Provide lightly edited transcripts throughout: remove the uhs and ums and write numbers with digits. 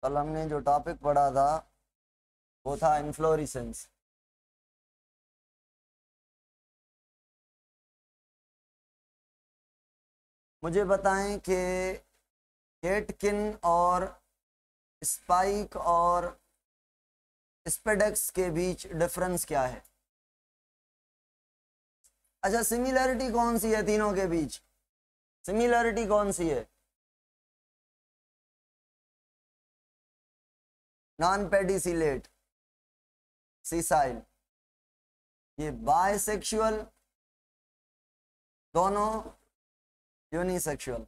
कल हमने जो टॉपिक पढ़ा था वो था इन्फ्लोरेसेंस। मुझे बताएं कि केटकिन और स्पाइक और स्पेडेक्स के बीच डिफरेंस क्या है। अच्छा, सिमिलरिटी कौन सी है तीनों के बीच? सिमिलरिटी कौन सी है? नॉन पेडिसिलेट, सीसाइल, ये बायसेक्सुअल, दोनों यूनिसेक्सुअल।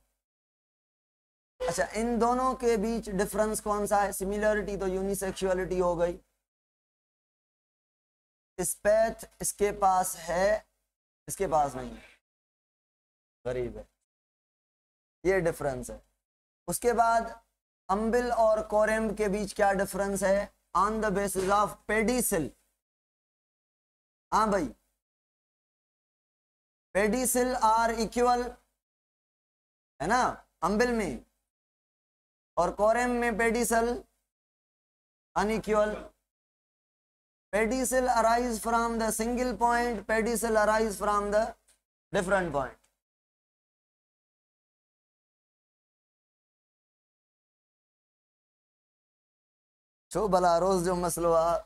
अच्छा, इन दोनों के बीच डिफरेंस कौन सा है? सिमिलरिटी तो यूनिसेक्सुअलिटी हो गई। स्पैथ इसके पास है, इसके पास नहीं है, गरीब है, ये डिफरेंस है। उसके बाद अम्बिल और कोरेम्ब के बीच क्या डिफरेंस है? On the basis of pedicel. हाँ भाई, पेडिसिल आर इक्वल है ना अम्बिल में, और कोरेम्ब में pedicel unequal. Pedicel arise from the single point, pedicel arise from the different point. छो भला रोज जो मसलो आ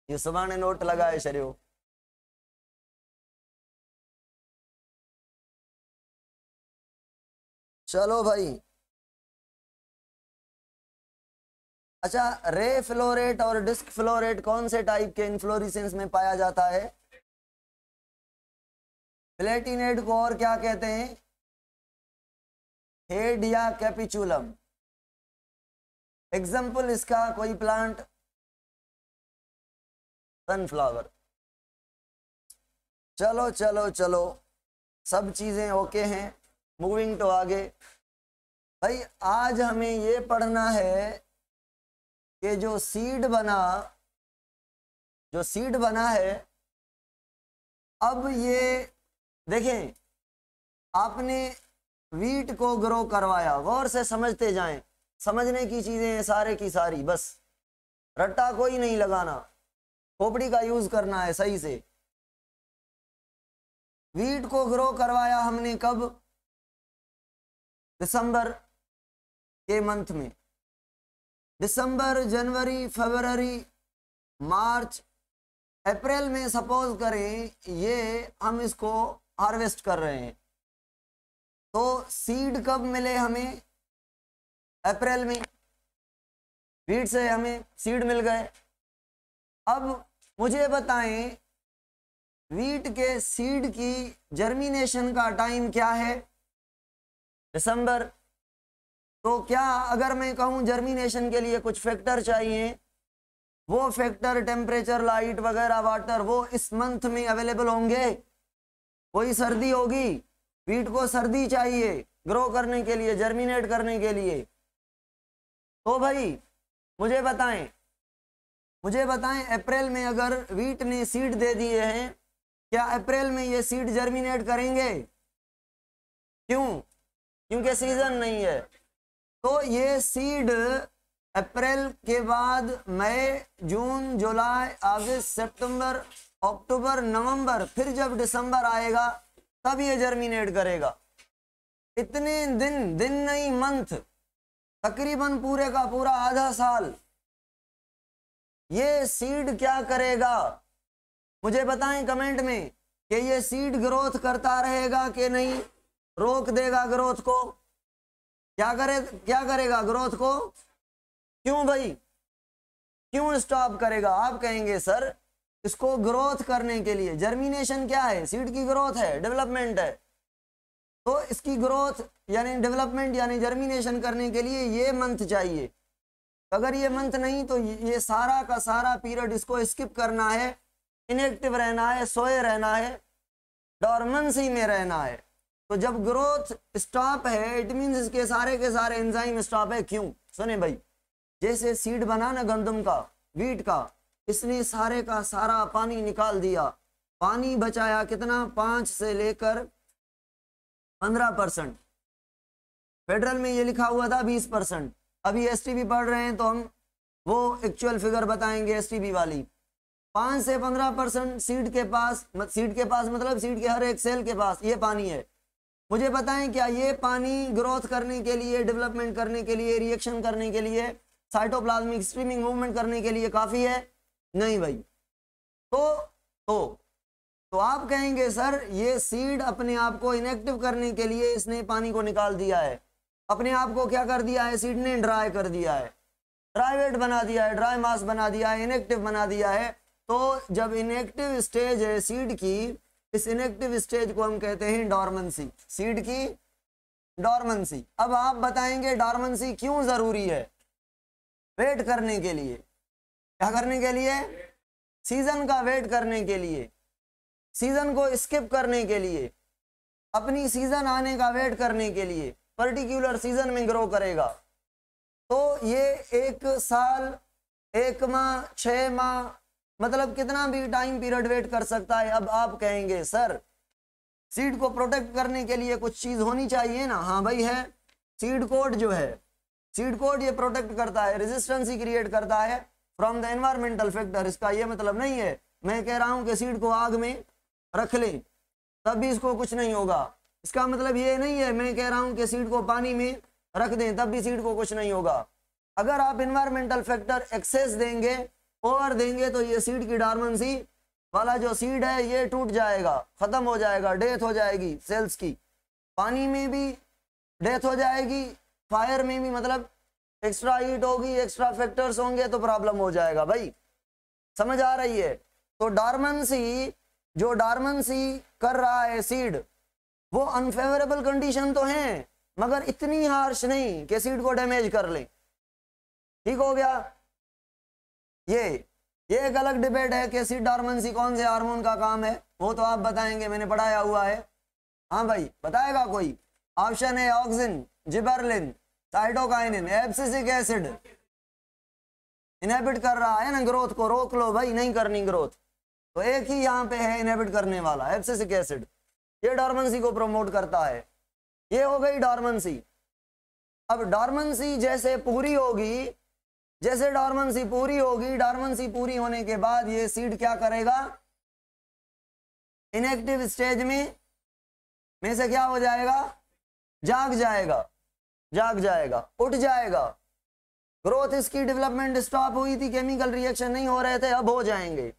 ये सुभाणे नोट लगाए छॾियो। चलो भाई। अच्छा, रे फ्लोरेट और डिस्क फ्लोरेट कौन से टाइप के इन्फ्लोरेसेंस में पाया जाता है? प्लेटिनेट को और क्या कहते हैं? हेड या कैपिचुलम। एग्जाम्पल इसका कोई प्लांट? सनफ्लावर। चलो चलो चलो, सब चीजें ओके हैं, मूविंग तो आगे। भाई आज हमें ये पढ़ना है कि जो सीड बना है, अब ये देखें, आपने वीट को ग्रो करवाया, गौर से समझते जाएं, समझने की चीजें हैं सारे की सारी, बस रट्टा कोई नहीं लगाना, खोपड़ी का यूज करना है सही से। वीट को ग्रो करवाया हमने कब? दिसंबर के मंथ में। दिसंबर, जनवरी, फरवरी, मार्च, अप्रैल में सपोज करें ये हम इसको हार्वेस्ट कर रहे हैं, तो सीड कब मिले हमें? अप्रैल में। वीट से हमें सीड मिल गए। अब मुझे बताएं, वीट के सीड की जर्मिनेशन का टाइम क्या है? दिसंबर। तो क्या अगर मैं कहूं जर्मिनेशन के लिए कुछ फैक्टर चाहिए, वो फैक्टर टेम्परेचर, लाइट वगैरह, वाटर, वो इस मंथ में अवेलेबल होंगे? कोई सर्दी होगी, वीट को सर्दी चाहिए ग्रो करने के लिए, जर्मिनेट करने के लिए। तो भाई मुझे बताएं अप्रैल में अगर वीट ने सीड दे दिए हैं, क्या अप्रैल में ये सीड जर्मिनेट करेंगे? क्यों? क्योंकि सीजन नहीं है। तो ये सीड अप्रैल के बाद मई, जून, जुलाई, अगस्त, सितंबर, अक्टूबर, नवंबर, फिर जब दिसंबर आएगा तब ये जर्मिनेट करेगा। इतने दिन नहीं, मंथ, तकरीबन पूरे का पूरा आधा साल ये सीड क्या करेगा? मुझे बताएं कमेंट में कि ये सीड ग्रोथ करता रहेगा कि नहीं, रोक देगा ग्रोथ को? क्या करेगा ग्रोथ को? क्यों भाई, क्यों स्टॉप करेगा? आप कहेंगे सर इसको ग्रोथ करने के लिए, जर्मिनेशन क्या है? सीड की ग्रोथ है, डेवलपमेंट है। तो इसकी ग्रोथ यानी डेवलपमेंट यानी जर्मिनेशन करने के लिए ये मंथ चाहिए। अगर ये मंथ नहीं तो ये सारा का सारा पीरियड इसको स्किप करना है, इनएक्टिव रहना है, सोए रहना है, डॉर्मेंसी में रहना है। तो जब ग्रोथ स्टॉप है, इट मींस इसके सारे के सारे एंजाइम स्टॉप है। क्यों? सुने भाई, जैसे सीड बना ना गंदम का, वीट का, इसने सारे का सारा पानी निकाल दिया, पानी बचाया कितना? 5 से लेकर 15%। फेडरल में ये लिखा हुआ था 20%। अभी एसटीबी पढ़ रहे हैं तो हम वो एक्चुअल फिगर बताएंगे एसटीबी वाली। 5 से 15% सीड के पास मतलब सीड के हर एक सेल के पास ये पानी है। मुझे बताएं क्या ये पानी ग्रोथ करने के लिए, डेवलपमेंट करने के लिए, रिएक्शन करने के लिए, साइटोप्लाज्मिक स्ट्रीमिंग मूवमेंट करने के लिए काफ़ी है? नहीं भाई। तो आप कहेंगे सर ये सीड अपने आप को इनएक्टिव करने के लिए इसने पानी को निकाल दिया है। अपने आप को क्या कर दिया है? सीड ने ड्राई कर दिया है, ड्राई वेट बना दिया है, ड्राई मास बना दिया है, इनएक्टिव बना दिया है। तो जब इनएक्टिव स्टेज है सीड की, इस इनएक्टिव स्टेज को हम कहते हैं डॉर्मेंसी, सीड की डॉर्मेंसी। अब आप बताएंगे डॉर्मेंसी क्यों जरूरी है? वेट करने के लिए। क्या करने के लिए? सीजन का वेट करने के लिए, सीजन को स्किप करने के लिए, अपनी सीजन आने का वेट करने के लिए, पर्टिकुलर सीजन में ग्रो करेगा। तो ये 1 साल, 1 माह, 6 माह, मतलब कितना भी टाइम पीरियड वेट कर सकता है। अब आप कहेंगे सर सीड को प्रोटेक्ट करने के लिए कुछ चीज होनी चाहिए ना? हाँ भाई है। सीड कोड जो है, सीड कोड ये प्रोटेक्ट करता है, रेजिस्टेंस ही क्रिएट करता है फ्रॉम द एनवायरमेंटल फैक्टर। इसका ये मतलब नहीं है मैं कह रहा हूं कि सीड को आग में रख लें तब भी इसको कुछ नहीं होगा। इसका मतलब ये नहीं है मैं कह रहा हूं कि सीड को पानी में रख दें तब भी सीड को कुछ नहीं होगा। अगर आप एनवायरमेंटल फैक्टर एक्सेस देंगे, ओवर देंगे, तो ये सीड की डॉर्मेंसी वाला जो सीड है ये टूट जाएगा, खत्म हो जाएगा, डेथ हो जाएगी सेल्स की। पानी में भी डेथ हो जाएगी, फायर में भी, मतलब एक्स्ट्रा हीट होगी, एक्स्ट्रा फैक्टर्स होंगे तो प्रॉब्लम हो जाएगा भाई। समझ आ रही है? तो डॉर्मेंसी, जो डॉर्मेंसी कर रहा है सीड, वो अनफेवरेबल कंडीशन तो है मगर इतनी हार्श नहीं कि सीड को डैमेज कर ले। ठीक हो गया? ये एक अलग डिबेट है कि सीड डॉर्मेंसी कौन से हार्मोन का काम है, वो तो आप बताएंगे, मैंने पढ़ाया हुआ है। हाँ भाई, बताएगा कोई? ऑप्शन है auxin, gibberellin, cytokinin, abscisic acid. Inhibit कर रहा है ना ग्रोथ को, रोक लो भाई, नहीं करनी ग्रोथ। तो एक ही यहाँ पे है इनहिबिट करने वाला, एब्सिसिक एसिड। ये डॉर्मेंसी को प्रमोट करता है। ये हो गई डॉर्मेंसी। अब डॉर्मेंसी जैसे पूरी होगी, जैसे डॉर्मेंसी पूरी होगी, डॉर्मेंसी पूरी होने के बाद ये सीड क्या करेगा? इनएक्टिव स्टेज में से क्या हो जाएगा? जाग जाएगा, जाग जाएगा, उठ जाएगा। ग्रोथ इसकी, डेवलपमेंट स्टॉप हुई थी, केमिकल रिएक्शन नहीं हो रहे थे, अब हो जाएंगे।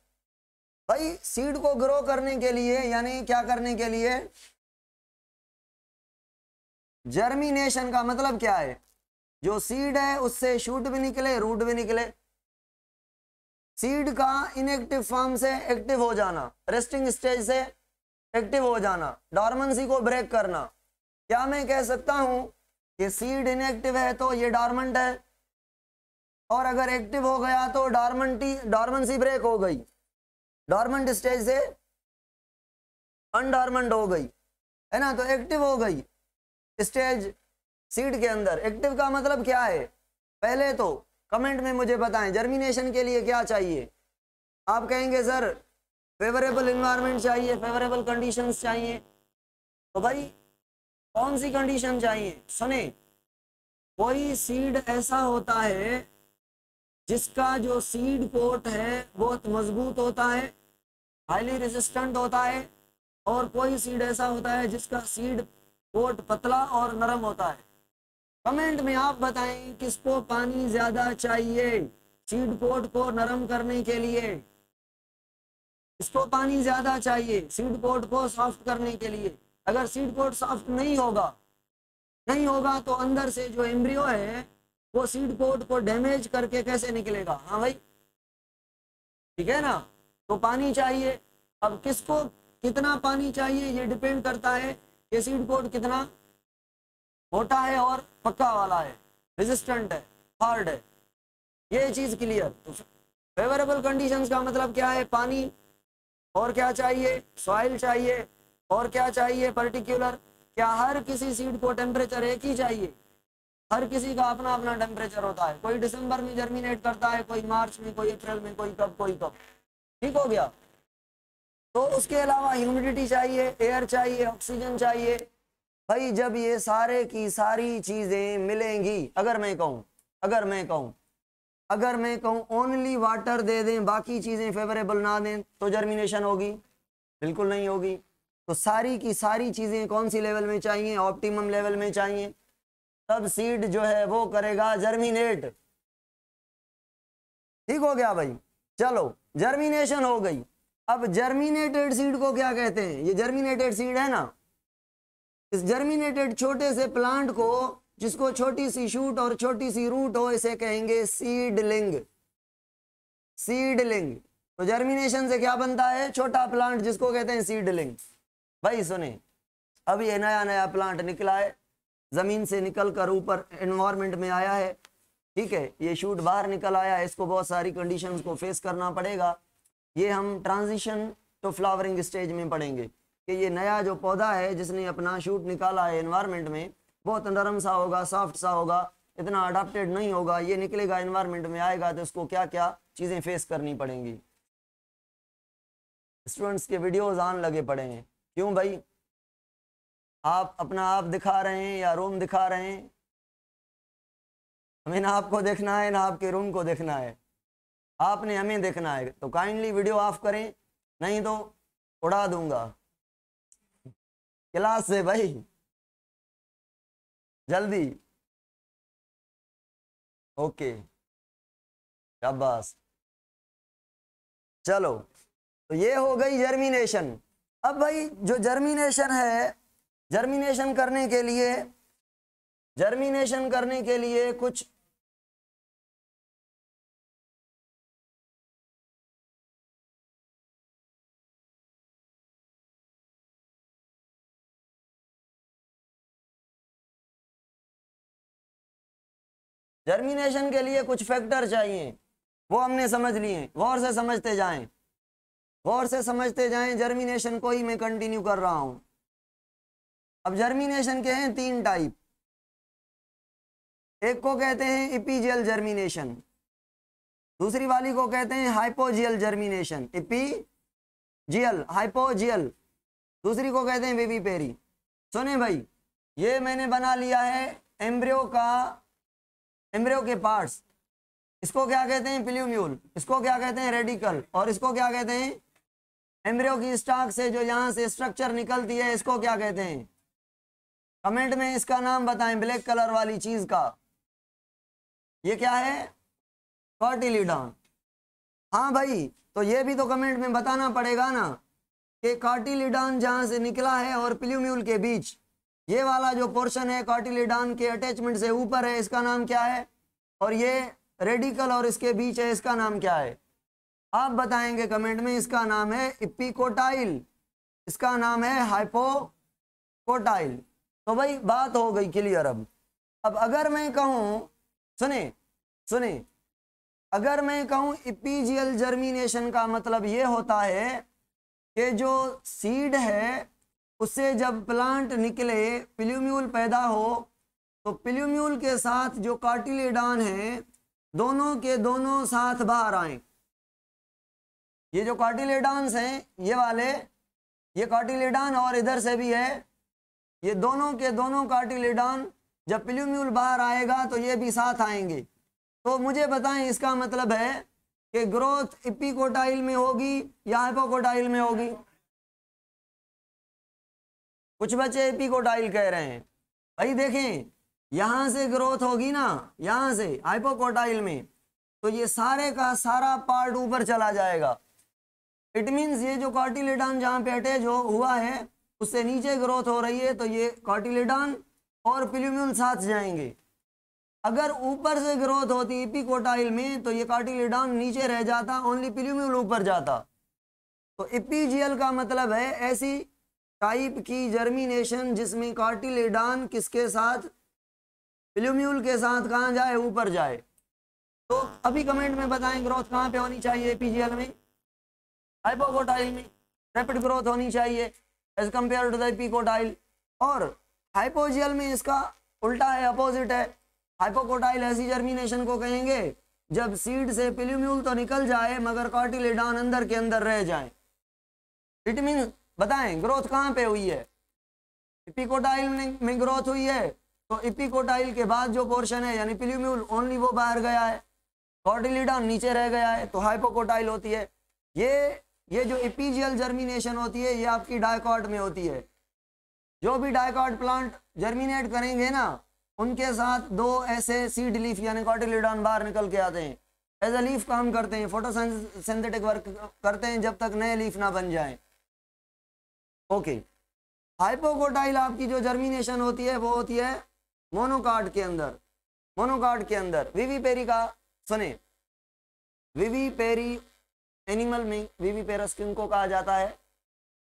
भाई सीड को ग्रो करने के लिए, यानी क्या करने के लिए? जर्मिनेशन का मतलब क्या है? जो सीड है उससे शूट भी निकले, रूट भी निकले। सीड का इनएक्टिव फॉर्म से एक्टिव हो जाना, रेस्टिंग स्टेज से एक्टिव हो जाना, डॉर्मेंसी को ब्रेक करना। क्या मैं कह सकता हूं कि सीड इनएक्टिव है तो ये डॉर्मेंट है, और अगर एक्टिव हो गया तो डॉर्मेंसी ब्रेक हो गई, डॉर्मेंट स्टेज से अनडॉर्मेंट हो गई, है ना? तो एक्टिव हो गई स्टेज सीड के अंदर। एक्टिव का मतलब क्या है? पहले तो कमेंट में मुझे बताएं जर्मिनेशन के लिए क्या चाहिए। आप कहेंगे सर फेवरेबल एनवायरनमेंट चाहिए, फेवरेबल कंडीशंस चाहिए। तो भाई कौन सी कंडीशन चाहिए? सुने, कोई सीड ऐसा होता है जिसका जो सीड कोट है बहुत मजबूत होता है, हाईली रेजिस्टेंट होता है, और कोई सीड ऐसा होता है जिसका सीड कोट पतला और नरम होता है। कमेंट में आप बताएं किसको पानी ज्यादा चाहिए सीड कोट को नरम करने के लिए? इसको पानी ज्यादा चाहिए सीड कोट को सॉफ्ट करने के लिए। अगर सीड कोट सॉफ्ट नहीं होगा तो अंदर से जो एम्ब्रियो है वो सीड कोट को डैमेज करके कैसे निकलेगा? हाँ भाई, ठीक है ना? तो पानी चाहिए। अब किसको कितना पानी चाहिए ये डिपेंड करता है कि सीड कोट कितना मोटा है और पक्का वाला है, रेजिस्टेंट है, हार्ड है। ये चीज क्लियर। तो फेवरेबल कंडीशंस का मतलब क्या है? पानी, और क्या चाहिए? सॉइल चाहिए, और क्या चाहिए? पर्टिकुलर। क्या हर किसी सीड को टेम्परेचर एक ही चाहिए? हर किसी का अपना अपना टेम्परेचर होता है। कोई दिसंबर में जर्मिनेट करता है, कोई मार्च में, कोई अप्रैल में, कोई कब। ठीक हो गया? तो उसके अलावा ह्यूमिडिटी चाहिए, एयर चाहिए, ऑक्सीजन चाहिए, भाई जब ये सारे की सारी चीजें मिलेंगी, अगर मैं कहूं ओनली वाटर दे दें, बाकी चीजें फेवरेबल ना दें, तो जर्मिनेशन होगी? बिल्कुल नहीं होगी। तो सारी की सारी चीजें कौन सी लेवल में चाहिए? ऑप्टिमम लेवल में चाहिए, तब सीड जो है वो करेगा जर्मिनेट। ठीक हो गया भाई? चलो जर्मिनेशन हो गई। अब जर्मिनेटेड सीड को क्या कहते हैं? ये जर्मिनेटेड सीड है ना, इस जर्मिनेटेड छोटे से प्लांट को, जिसको छोटी सी शूट और छोटी सी रूट हो, इसे कहेंगे सीडलिंग। सीडलिंग। तो जर्मिनेशन से क्या बनता है? छोटा प्लांट, जिसको कहते हैं सीडलिंग। भाई सुने, अब ये नया नया प्लांट निकला है, जमीन से निकल कर ऊपर एनवायरमेंट में आया है, ठीक है, ये शूट बाहर निकल आया है, इसको बहुत सारी कंडीशंस को फेस करना पड़ेगा। ये हम ट्रांजिशन टू फ्लावरिंग स्टेज में पढ़ेंगे कि ये नया जो पौधा है जिसने अपना शूट निकाला है एनवायरमेंट में, बहुत नरम सा होगा, सॉफ्ट सा होगा, इतना अडाप्टेड नहीं होगा, ये निकलेगा एनवायरमेंट में आएगा तो उसको क्या क्या चीज़ें फेस करनी पड़ेंगी। स्टूडेंट्स के वीडियोज आन लगे पड़े हैं, क्यों भाई? आप अपना आप दिखा रहे हैं या रूम दिखा रहे हैं? हमें ना आपको देखना है ना आपके रूम को देखना है, आपने हमें देखना है। तो काइंडली वीडियो ऑफ करें, नहीं तो उड़ा दूंगा क्लास से भाई, जल्दी। ओके, शाबाश। चलो, तो ये हो गई जर्मिनेशन। अब भाई जो जर्मिनेशन है, जर्मिनेशन करने के लिए कुछ जर्मिनेशन के लिए कुछ फैक्टर चाहिए, वो हमने समझ लिए। गौर से समझते जाएं, गौर से समझते जाएं। जर्मिनेशन को ही मैं कंटिन्यू कर रहा हूं। अब जर्मिनेशन के हैं 3 टाइप। एक को कहते हैं इपीजियल जर्मिनेशन, दूसरी वाली को कहते हैं हाइपोजियल जर्मिनेशन। इपीजियल, हाइपोजियल, दूसरी को कहते हैं विविपेरी। सुने भाई, ये मैंने बना लिया है एम्ब्रियो के पार्ट्स। इसको क्या कहते हैं? प्लूम्यूल। इसको क्या कहते हैं? रेडिकल। और इसको क्या कहते हैं? एम्ब्रियो की स्टॉक से जो यहाँ से स्ट्रक्चर निकलती है, इसको क्या कहते हैं? कमेंट में इसका नाम बताएं, ब्लैक कलर वाली चीज का। ये क्या है? कार्टिलीडॉन। हाँ भाई, तो ये भी तो कमेंट में बताना पड़ेगा ना कि कार्टिलीडॉन जहाँ से निकला है और प्लूम्यूल के बीच ये वाला जो पोर्शन है कार्टिलीडॉन के अटैचमेंट से ऊपर है, इसका नाम क्या है? और ये रेडिकल और इसके बीच है, इसका नाम क्या है? आप बताएंगे कमेंट में। इसका नाम है इपिकोटाइल, इसका नाम है हाइपोकोटाइल। तो भाई बात हो गई क्लियर। अब अगर मैं कहूं, सुने, अगर मैं कहूं इपीजियल जर्मिनेशन का मतलब ये होता है कि जो सीड है उससे जब प्लांट निकले, प्लूम्यूल पैदा हो, तो प्लूम्यूल के साथ जो कार्टिलीडॉन है, दोनों के दोनों साथ बाहर आए। ये जो कार्टिलीडॉन्स हैं, ये वाले, ये कार्टिलीडॉन और इधर से भी है, ये दोनों के दोनों कार्टिलीडॉन जब प्लूम्यूल बाहर आएगा तो ये भी साथ आएंगे। तो मुझे बताएं, इसका मतलब है कि ग्रोथ इपिकोटाइल में होगी या हाइपोकोटाइल में होगी? कुछ बच्चे एपिकोटाइल कह रहे हैं। भाई देखें, यहां से ग्रोथ होगी ना, यहां से हाइपोकोटाइल में, तो ये सारे का सारा पार्ट ऊपर चला जाएगा। इट मीन्स ये जो कार्टिलीडॉन जहां पे अटैच हुआ है उससे नीचे ग्रोथ हो रही है, तो ये कार्टिलीडॉन और प्लूम्यूल साथ जाएंगे। अगर ऊपर से ग्रोथ होती एपिकोटाइल में तो ये कार्टिलीडॉन नीचे रह जाता, ओनली प्लूम्यूल ऊपर जाता। तो एपिजियल का मतलब है ऐसी टाइप की जर्मिनेशन जिसमें कार्टिलीडॉन किसके साथ? प्लूम्यूल के साथ कहाँ जाए? ऊपर जाए। तो अभी कमेंट में बताएं ग्रोथ कहाँ पे होनी चाहिए? एपिजियल में, हाइपोकोटाइल में रैपिड ग्रोथ होनी चाहिए as compare to the epicotyl. और हाइपोजियल में इसका उल्टा है, अपोजिट है। हाइपोकोटाइल ऐसी जर्मिनेशन को कहेंगे जब सीड से प्लूम्यूल तो निकल जाए मगर कार्टिलीडॉन अंदर के अंदर रह जाए। इट मीन बताएं ग्रोथ कहाँ पे हुई है? एपिकोटाइल में ग्रोथ हुई है तो एपिकोटाइल के बाद जो पोर्शन है यानी प्लूम्यूल ओनली वो बाहर गया है, कॉटिलीडॉन नीचे रह गया है, तो हाइपोकोटाइल होती है। ये जो एपीजियल जर्मिनेशन होती है ये आपकी डायकॉट में होती है। जो भी डायकॉट प्लांट जर्मिनेट करेंगे ना उनके साथ दो ऐसे सीड लीफ यानी कॉटिलीडॉन बाहर निकल के आते हैं, एज अ लीफ काम करते हैं, फोटोसिंथेटिक वर्क करते हैं जब तक नए लीफ ना बन जाएं। ओके, हाइपोकोटाइल आपकी जो जर्मिनेशन होती है वो होती है मोनोकार्ड के अंदर। मोनोकार्ड के अंदर विविपेरी का सुने, विविपेरी एनिमल में विविपेरस किनको कहा जाता है?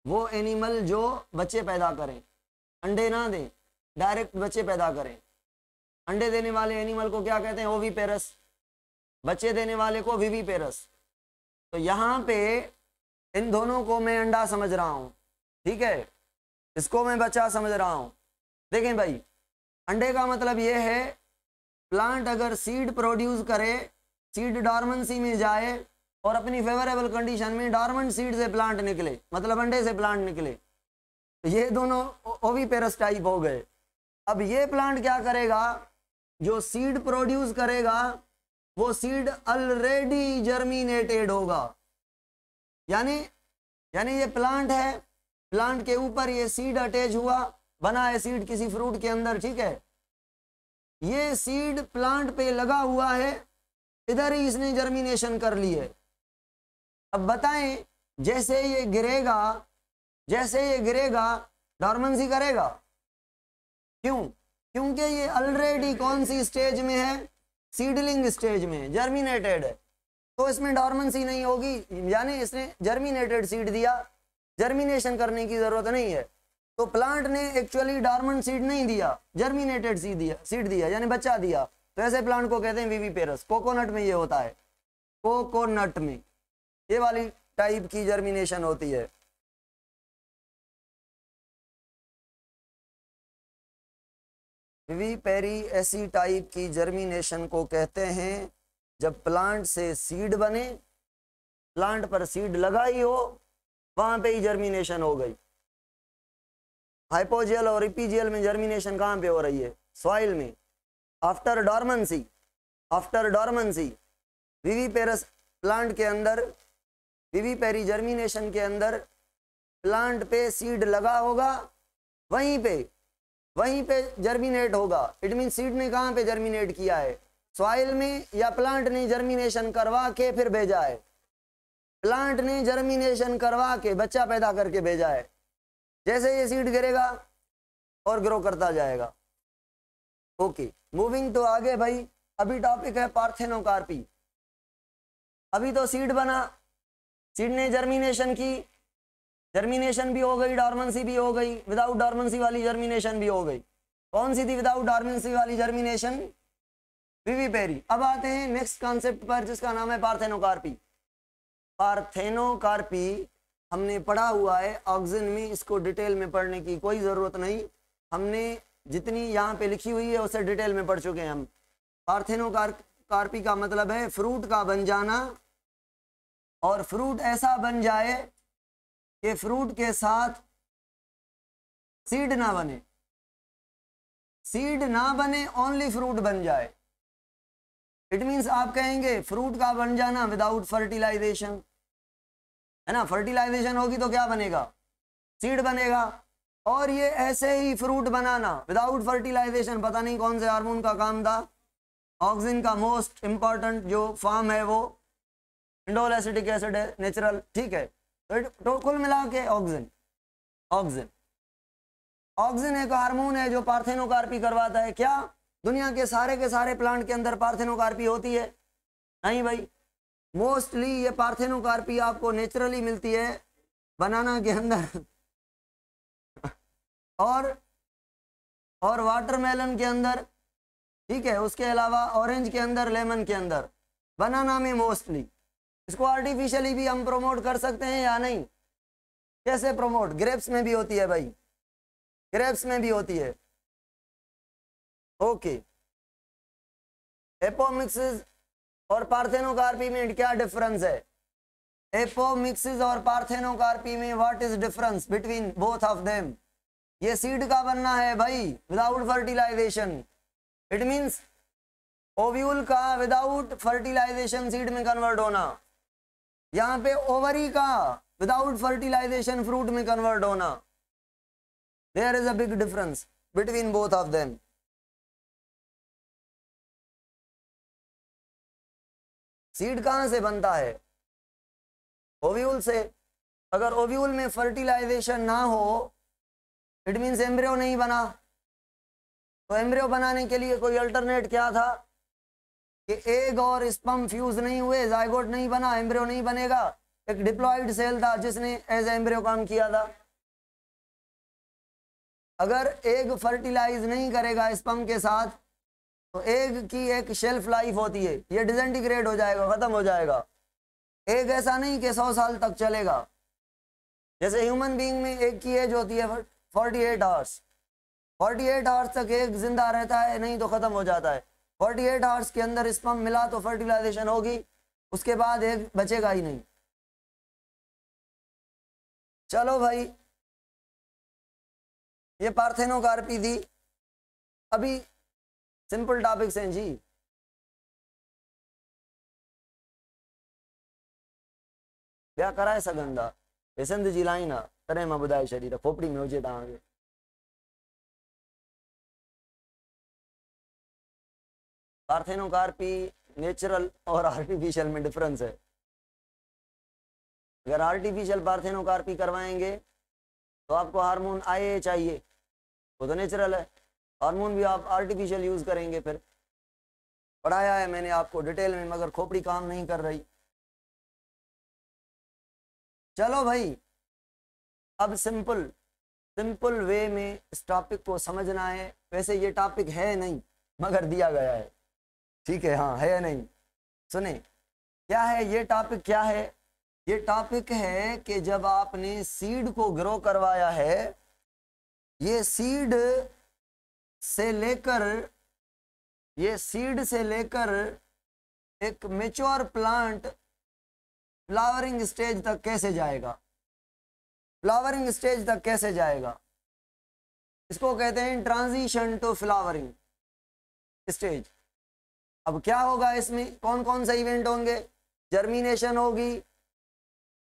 वो एनिमल जो बच्चे पैदा करें, अंडे ना दें, डायरेक्ट बच्चे पैदा करें। अंडे देने वाले एनिमल को क्या कहते हैं? ओविपेरस। बच्चे देने वाले को विविपेरस। तो यहाँ पे इन दोनों को मैं अंडा समझ रहा हूँ, ठीक है, इसको मैं बच्चा समझ रहा हूँ। देखें भाई, अंडे का मतलब ये है प्लांट अगर सीड प्रोड्यूस करे, सीड डॉर्मेंसी में जाए और अपनी फेवरेबल कंडीशन में डॉर्मेंट सीड से प्लांट निकले, मतलब अंडे से प्लांट निकले, तो ये दोनों ओविपेरस टाइप हो गए। अब ये प्लांट क्या करेगा? जो सीड प्रोड्यूस करेगा वो सीड ऑलरेडी जर्मिनेटेड होगा। यानी ये प्लांट है, प्लांट के ऊपर ये सीड अटैच हुआ, बना है सीड किसी फ्रूट के अंदर, ठीक है, ये सीड प्लांट पे लगा हुआ है, इधर ही इसने जर्मिनेशन कर ली है। अब बताएं, जैसे ये गिरेगा डॉर्मेंसी करेगा, क्यों? क्योंकि ये ऑलरेडी कौन सी स्टेज में है? सीडलिंग स्टेज में, जर्मिनेटेड है, तो इसमें डॉर्मेंसी नहीं होगी, यानी इसने जर्मिनेटेड सीड दिया, जर्मिनेशन करने की जरूरत नहीं है। तो प्लांट ने एक्चुअली डॉर्मेंट सीड नहीं दिया, जर्मिनेटेड सीड दिया यानी बच्चा दिया, तो ऐसे प्लांट को कहते हैं विविपेरस। कोकोनट में ये होता है, कोकोनट में ये वाली टाइप की जर्मिनेशन होती है। विविपेरी ऐसी टाइप की जर्मिनेशन को कहते हैं जब प्लांट से सीड बने, प्लांट पर सीड लगाई हो, वहां पे ही जर्मिनेशन हो गई। हाइपोजियल और इपीजियल में जर्मिनेशन कहाँ पे हो रही है? सॉइल में। आफ्टर डॉर्मेंसी विविपेरस प्लांट के अंदर, विविपेरी जर्मिनेशन के अंदर प्लांट पे सीड लगा होगा, वहीं पे जर्मिनेट होगा। इट मीन सीड ने कहाँ पे जर्मिनेट किया है? सॉइल में, या प्लांट ने जर्मिनेशन करवा के फिर भेजा है? प्लांट ने जर्मिनेशन करवा के बच्चा पैदा करके भेजा है। जैसे ये सीड गिरेगा और ग्रो करता जाएगा। ओके, मूविंग तो आगे भाई, अभी टॉपिक है पार्थेनोकार्पी। अभी तो सीड बना, सीड ने जर्मिनेशन की, जर्मिनेशन भी हो गई, डॉर्मेंसी भी हो गई, विदाउट डॉर्मेंसी वाली जर्मिनेशन भी हो गई। कौन सी थी विदाउट डॉर्मेंसी वाली जर्मिनेशन? विविपेरी। अब आते हैं नेक्स्ट कॉन्सेप्ट पर जिसका नाम है पार्थेनोकार्पी। पार्थेनोकार्पी हमने पढ़ा हुआ है ऑक्सिन में, इसको डिटेल में पढ़ने की कोई ज़रूरत नहीं, हमने जितनी यहाँ पे लिखी हुई है उसे डिटेल में पढ़ चुके हैं हम। पार्थेनोकार्पी का मतलब है फ्रूट का बन जाना, और फ्रूट ऐसा बन जाए कि फ्रूट के साथ सीड ना बने, सीड ना बने, ओनली फ्रूट बन जाए। इट मीन्स आप कहेंगे फ्रूट का बन जाना विदाउट फर्टिलाइजेशन, है ना? फर्टिलाइजेशन होगी तो क्या बनेगा? सीड बनेगा। और ये ऐसे ही फ्रूट बनाना विदाउट फर्टिलाइजेशन, पता नहीं कौन से हार्मोन का काम था, ऑक्सिन का मोस्ट इंपॉर्टेंट जो फॉर्म है वो इंडोल एसिटिक एसिड है, नेचुरल, ठीक है। तो कुल मिला के ऑक्सिन एक हार्मोन है जो पार्थेनोकार्पी करवाता है। क्या दुनिया के सारे प्लांट के अंदर पार्थेनोकार्पी होती है? नहीं भाई, मोस्टली ये पार्थेनोकार्पी आपको नेचुरली मिलती है बनाना के अंदर और वाटरमेलन के अंदर, ठीक है, उसके अलावा ऑरेंज के अंदर, लेमन के अंदर, बनाना में मोस्टली। इसको आर्टिफिशियली भी हम प्रमोट कर सकते हैं या नहीं? कैसे प्रमोट? ग्रेप्स में भी होती है भाई, ग्रेप्स में भी होती है। ओके, एपोमिक्सिस और पार्थेनोकार्पी में क्या डिफरेंस है? एपोमिक्सिस और पार्थेनोकार्पी में what is difference between both of them? ये सीड का बनना है भाई without fertilization. It means ovule का विदाउट फर्टिलाइजेशन सीड में कन्वर्ट होना, यहाँ पे ओवरी का विदाउट फर्टिलाइजेशन फ्रूट में कन्वर्ट होना। There is a big difference between both of them. Seed कहां से बनता है? ओव्यूल से। अगर ओव्यूल में फर्टिलाइजेशन ना हो इट मीन्स एम्ब्रियो नहीं बना। तो एम्ब्रियो बनाने के लिए कोई अल्टरनेट क्या था कि एग और स्पर्म फ्यूज नहीं हुए, जाइगोट नहीं बना, एम्ब्रियो नहीं बनेगा। एक डिप्लॉइड सेल था जिसने एज एम्ब्रियो काम किया था। अगर एग फर्टिलाइज नहीं करेगा स्पर्म के साथ तो एग की एक शेल्फ लाइफ होती है, ये डिसइंटीग्रेट हो जाएगा, खत्म हो जाएगा। एग ऐसा नहीं कि 100 साल तक चलेगा। जैसे ह्यूमन बीइंग में एग की एज होती है 48 आवर्स। 48 आवर्स तक एग जिंदा रहता है, नहीं तो खत्म हो जाता है। 48 आवर्स के अंदर स्पर्म मिला तो फर्टिलाइजेशन होगी, उसके बाद एग बचेगा ही नहीं। चलो भाई, ये पार्थेनोकार्पी थी। अभी सिंपल टॉपिक्स हैं जी। क्या कराए सगंदा बेसंद जी लाइना तरे मां बुधाए शरीर खोपड़ी में हुजे तव्हांखे। पार्थेनोकार्पी नेचुरल और आर्टिफिशियल में डिफरेंस है। अगर आर्टिफिशियल पार्थेनोकार्पी करवाएंगे तो आपको हार्मोन आए चाहिए, वो तो नेचुरल है। हार्मोन भी आप आर्टिफिशियल यूज करेंगे। फिर पढ़ाया है मैंने आपको डिटेल में, मगर खोपड़ी काम नहीं कर रही। चलो भाई, अब सिंपल वे में इस टॉपिक को समझना है। वैसे ये टॉपिक है नहीं मगर दिया गया है, ठीक है? हाँ है नहीं। सुने क्या है ये टॉपिक? क्या है ये टॉपिक? है कि जब आपने सीड को ग्रो करवाया है, ये सीड से लेकर एक मैच्योर प्लांट फ्लावरिंग स्टेज तक कैसे जाएगा, फ्लावरिंग स्टेज तक कैसे जाएगा, इसको कहते हैं ट्रांजिशन टू फ्लावरिंग स्टेज। अब क्या होगा इसमें? कौन कौन से इवेंट होंगे? जर्मिनेशन होगी,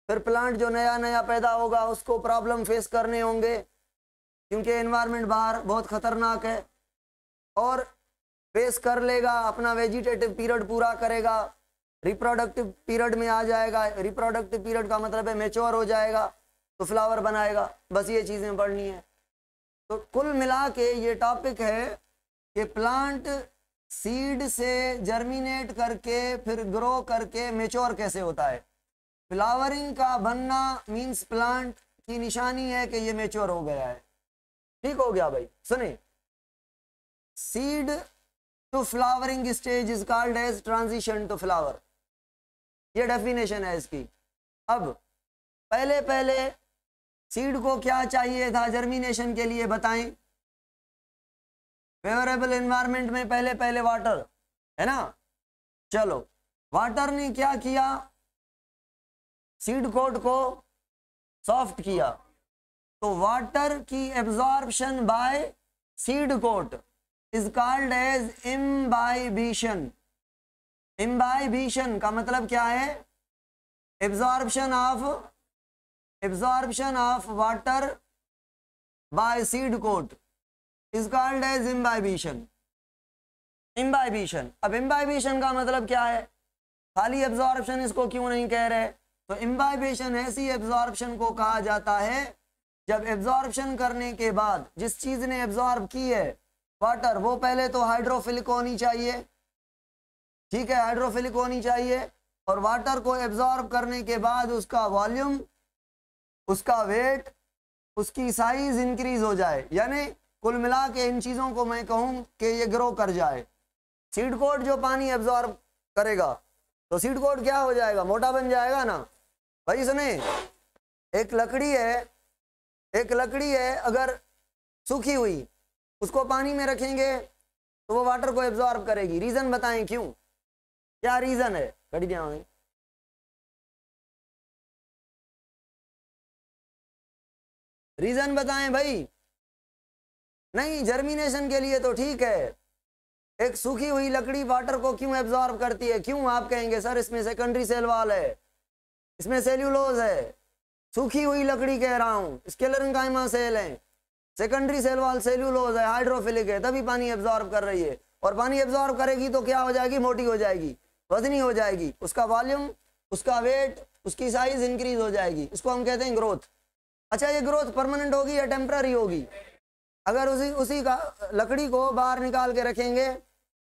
फिर प्लांट जो नया नया पैदा होगा उसको प्रॉब्लम फेस करने होंगे क्योंकि एनवायरनमेंट बाहर बहुत खतरनाक है, और फेस कर लेगा, अपना वेजिटेटिव पीरियड पूरा करेगा, रिप्रोडक्टिव पीरियड में आ जाएगा। रिप्रोडक्टिव पीरियड का मतलब है मैच्योर हो जाएगा तो फ्लावर बनाएगा। बस ये चीज़ें पढ़नी है। तो कुल मिला के ये टॉपिक है कि प्लांट सीड से जर्मिनेट करके फिर ग्रो करके मैच्योर कैसे होता है। फ्लावरिंग का बनना मींस प्लांट की निशानी है कि ये मैच्योर हो गया है। ठीक हो गया भाई? सुने, seed to flowering stage is called as transition to flower. ये डेफिनेशन है इसकी। अब पहले सीड को क्या चाहिए था जर्मिनेशन के लिए, बताएं? फेवरेबल एनवायरनमेंट में पहले वाटर, है ना? चलो, वाटर ने क्या किया? सीड कोट को सॉफ्ट किया। तो वाटर की absorption by seed coat is called as imbibition. Imbibition का मतलब क्या है? Absorption of water by seed coat is called as imbibition. Imbibition. अब इम्बाइबिशन का मतलब क्या है? खाली एब्जॉर्प्शन इसको क्यों नहीं कह रहे? तो इम्बाइबिशन ऐसी एब्जॉर्प्शन को कहा जाता है जब एब्जॉर्प्शन करने के बाद जिस चीज ने एब्जॉर्ब की है वाटर, वो पहले तो हाइड्रोफिलिक होनी चाहिए, ठीक है? हाइड्रोफिलिक होनी चाहिए, और वाटर को एब्जॉर्ब करने के बाद उसका वॉल्यूम, उसका वेट, उसकी साइज इंक्रीज हो जाए। यानी कुल मिला के इन चीज़ों को मैं कहूँ कि ये ग्रो कर जाए। सीड कोट जो पानी एब्जॉर्ब करेगा तो सीड कोट क्या हो जाएगा? मोटा बन जाएगा ना भाई। सुने, एक लकड़ी है अगर सूखी हुई, उसको पानी में रखेंगे तो वो वाटर को एब्जॉर्ब करेगी। रीजन बताएं क्यों? क्या रीजन है? कड़ी दिया रीजन बताएं भाई। नहीं, जर्मिनेशन के लिए तो ठीक है। एक सूखी हुई लकड़ी वाटर को क्यों एब्जॉर्ब करती है? क्यों? आप कहेंगे सर इसमें सेकेंडरी सेल वॉल है, इसमें सेल्यूलोज है। सूखी हुई लकड़ी कह रहा हूं, स्क्लेरेंकाइमा सेल है, सेकेंडरी सेल वॉल सेल्यूलोज है, हाइड्रोफिलिक है, तभी पानी एब्जॉर्ब कर रही है। और पानी एब्जॉर्ब करेगी तो क्या हो जाएगी? मोटी हो जाएगी, वजनी हो जाएगी, उसका वॉल्यूम, उसका वेट, उसकी साइज इंक्रीज हो जाएगी। इसको हम कहते हैं ग्रोथ। अच्छा, ये ग्रोथ परमानेंट होगी या टेम्पररी होगी? अगर उसी का लकड़ी को बाहर निकाल के रखेंगे,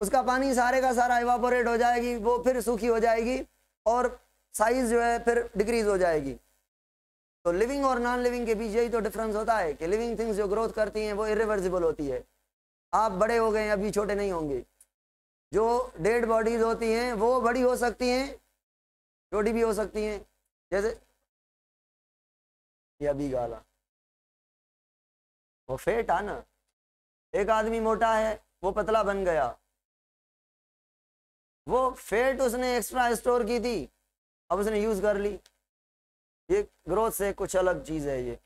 उसका पानी सारे का सारा इवापोरेट हो जाएगी, वो फिर सूखी हो जाएगी और साइज जो है फिर डिक्रीज हो जाएगी। तो लिविंग और नॉन लिविंग के बीच यही तो डिफरेंस होता है कि लिविंग थिंग्स जो ग्रोथ करती हैं वो इरिवर्सिबल होती है। आप बड़े हो गए, अभी छोटे नहीं होंगे। जो डेड बॉडीज होती हैं वो बड़ी हो सकती हैं, छोटी भी हो सकती हैं। जैसे ये अभी गाला, वो फेट है ना, एक आदमी मोटा है, वो पतला बन गया, वो फेट उसने एक्स्ट्रा स्टोर की थी, अब उसने यूज कर ली। ये ग्रोथ से कुछ अलग चीज है ये।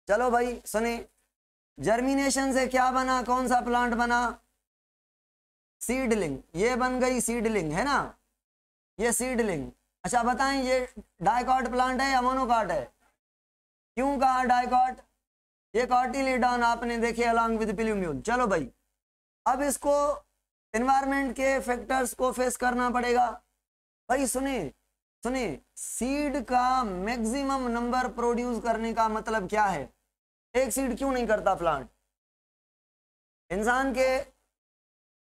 चलो भाई सुने, जर्मिनेशन से क्या बना? कौन सा प्लांट बना? सीडलिंग। ये बन गई सीडलिंग, है ना, ये सीडलिंग। अच्छा बताएं, ये डाइकॉट प्लांट है या मोनोकॉट है? क्यों कहा डाइकॉट? ये कॉटिलीडॉन आपने देखे अलॉन्ग विद प्लूम्यूल। चलो भाई, अब इसको एनवायरनमेंट के फैक्टर्स को फेस करना पड़ेगा। भाई सुने, सीड का मैक्सिमम नंबर प्रोड्यूस करने का मतलब क्या है? एक सीड क्यों नहीं करता प्लांट?